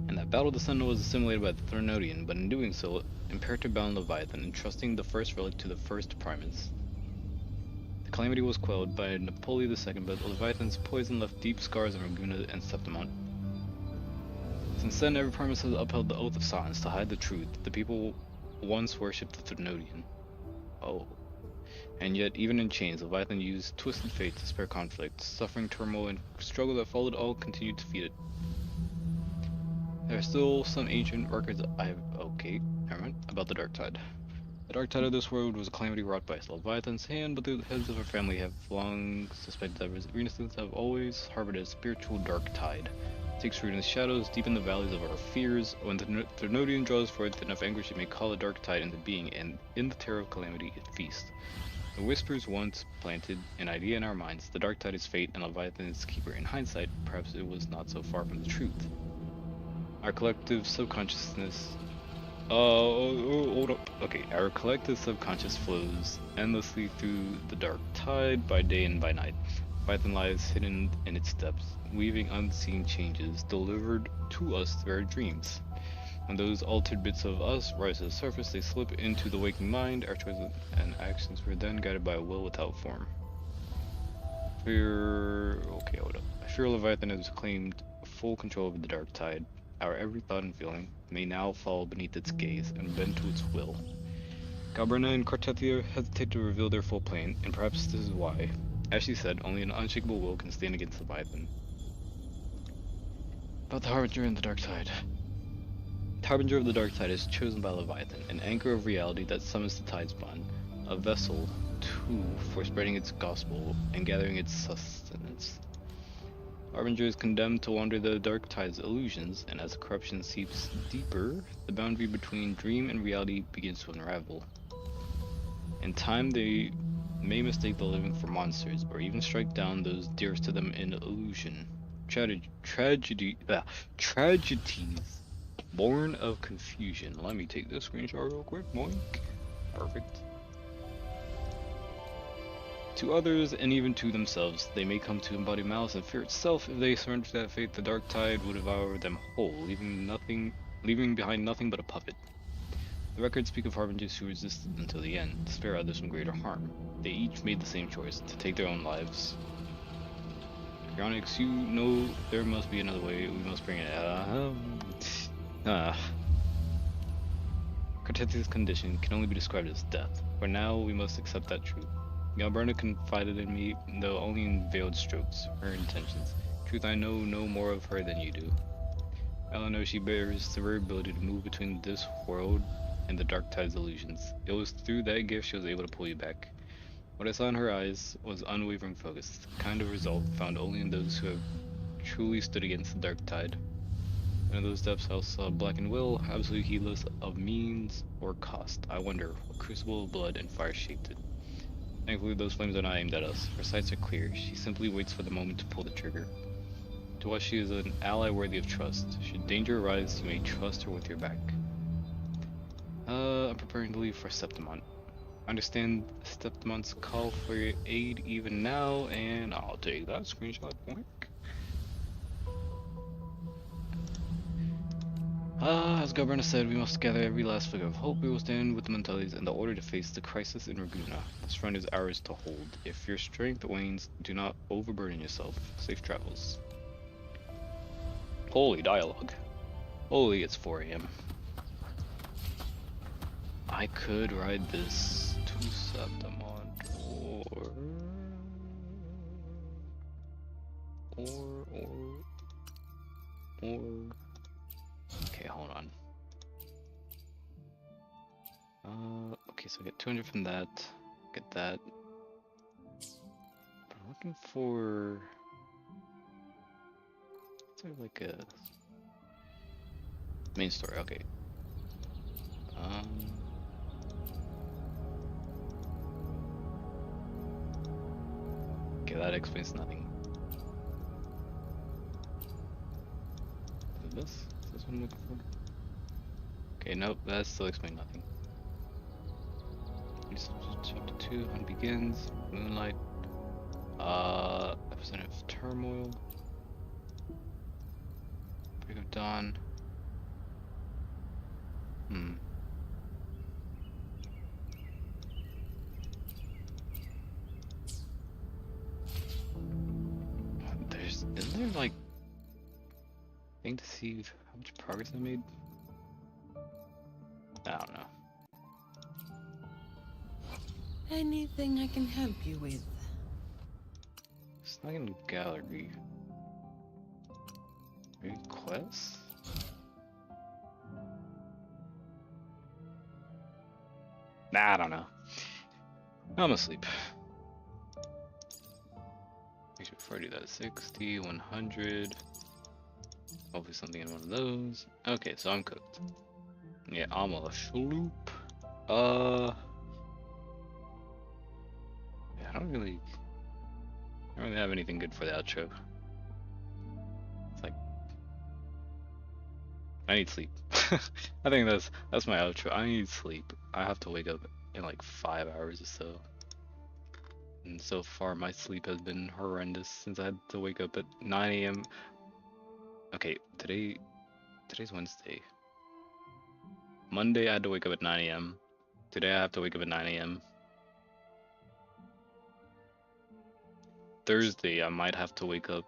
In that battle, the Sentinel was assimilated by the Threnodian, but in doing so, Imperator bound Leviathan, entrusting the first relic to the first primates. The calamity was quelled by Napoleon II, but Leviathan's poison left deep scars in Raguna and Septimont. Since then, every primate has upheld the oath of silence to hide the truth. The people once worshipped the Threnodian. Oh. And yet, even in chains, Leviathan used twisted fate to spare conflict. Suffering, turmoil, and struggle that followed all continued to feed it. There are still some ancient records about the Dark Tide. The Dark Tide of this world was a calamity wrought by Leviathan's hand, but the heads of our family have long suspected that Renaissance have always harbored a spiritual dark tide. It takes root in the shadows, deep in the valleys of our fears. When the Ternodian draws forth enough anguish, it may call a dark tide into being, and in the terror of calamity, it feasts. The whispers once planted an idea in our minds. The dark tide is fate, and Leviathan is keeper. In hindsight, perhaps it was not so far from the truth. Our collective subconsciousness... hold up. Okay, our collective subconscious flows endlessly through the dark tide by day and by night. Leviathan lies hidden in its depths, weaving unseen changes delivered to us through our dreams. When those altered bits of us rise to the surface, they slip into the waking mind. Our choices and actions were then guided by a will without form. Okay, hold up. I fear Leviathan has claimed full control over the dark tide. Our every thought and feeling may now fall beneath its gaze and bend to its will. Galbrina and Cartethia hesitate to reveal their full plan, and perhaps this is why. As she said, only an unshakable will can stand against Leviathan. About the Harbinger and the Dark Tide. The Harbinger of the Dark Tide is chosen by Leviathan, an anchor of reality that summons the tidespan, a vessel, too, for spreading its gospel and gathering its sustenance. Harbinger is condemned to wander the dark tide's illusions, and as corruption seeps deeper, the boundary between dream and reality begins to unravel. In time, they may mistake the living for monsters, or even strike down those dearest to them in illusion. Tragedies born of confusion. Let me take this screenshot real quick, boink. Perfect. To others, and even to themselves, they may come to embody malice and fear itself. If they surrender to that fate, the dark tide would devour them whole, leaving behind nothing but a puppet. The records speak of harbingers who resisted until the end, to spare others from greater harm. They each made the same choice, to take their own lives. Onyx, you know there must be another way. We must bring it. Cartethia's condition can only be described as death. For now, we must accept that truth. Galbrina confided in me, though only in veiled strokes, her intentions. Truth, I know no more of her than you do. Ella knows she bears the rare ability to move between this world and the dark tide's illusions. It was through that gift she was able to pull you back. What I saw in her eyes was unwavering focus, the kind of resolve found only in those who have truly stood against the dark tide. And in those depths I saw blackened will, absolutely heedless of means or cost. I wonder what crucible of blood and fire shaped it. Thankfully, those flames are not aimed at us. Her sights are clear. She simply waits for the moment to pull the trigger. To us, she is an ally worthy of trust. Should danger arise, you may trust her with your back. I'm preparing to leave for Septimont. I understand Septimont's call for your aid even now, and I'll take that screenshot. As Galbrina said, we must gather every last flicker of hope. We will stand with the Mentales in the order to face the crisis in Raguna. This front is ours to hold. If your strength wanes, do not overburden yourself. Safe travels. Holy dialogue. Holy, it's 4 AM. I could ride this to Septimont, or... Okay, hold on. Okay, so I get 200 from that. Get that. But I'm looking for... sort of like a... main story, okay. Okay, that explains nothing. Is it this? Is this what I'm looking for? Okay, nope, that still explains nothing. Chapter 2, Hunt begins. Moonlight. Episode of Turmoil. Break of Dawn. Isn't there like thing to see how much progress I made? I don't know. Anything I can help you with? It's not in gallery. Requests? Nah, I don't know. I'm asleep. Before I do that, 60, 100. Hopefully something in one of those. Okay, so I'm cooked. Yeah, I'm asleep. Yeah, I don't really have anything good for the outro. It's like I need sleep. I think that's my outro. I need sleep. I have to wake up in like 5 hours or so. And so far my sleep has been horrendous since I had to wake up at 9 a.m. Okay, today's Wednesday. Monday I had to wake up at 9 a.m. Today I have to wake up at 9 a.m. Thursday I might have to wake up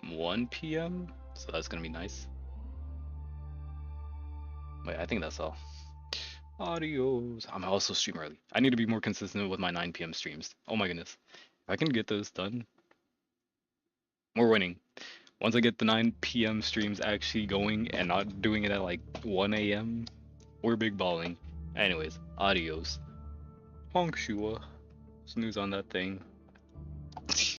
1 p.m. So that's gonna be nice. Wait, I think that's all. Adios. I'm also stream early. I need to be more consistent with my 9 p.m. streams. Oh my goodness. If I can get those done, we're winning. Once I get the 9 p.m. streams actually going and not doing it at like 1 a.m., we're big balling. Anyways, adios. Honk Shua. Snooze on that thing.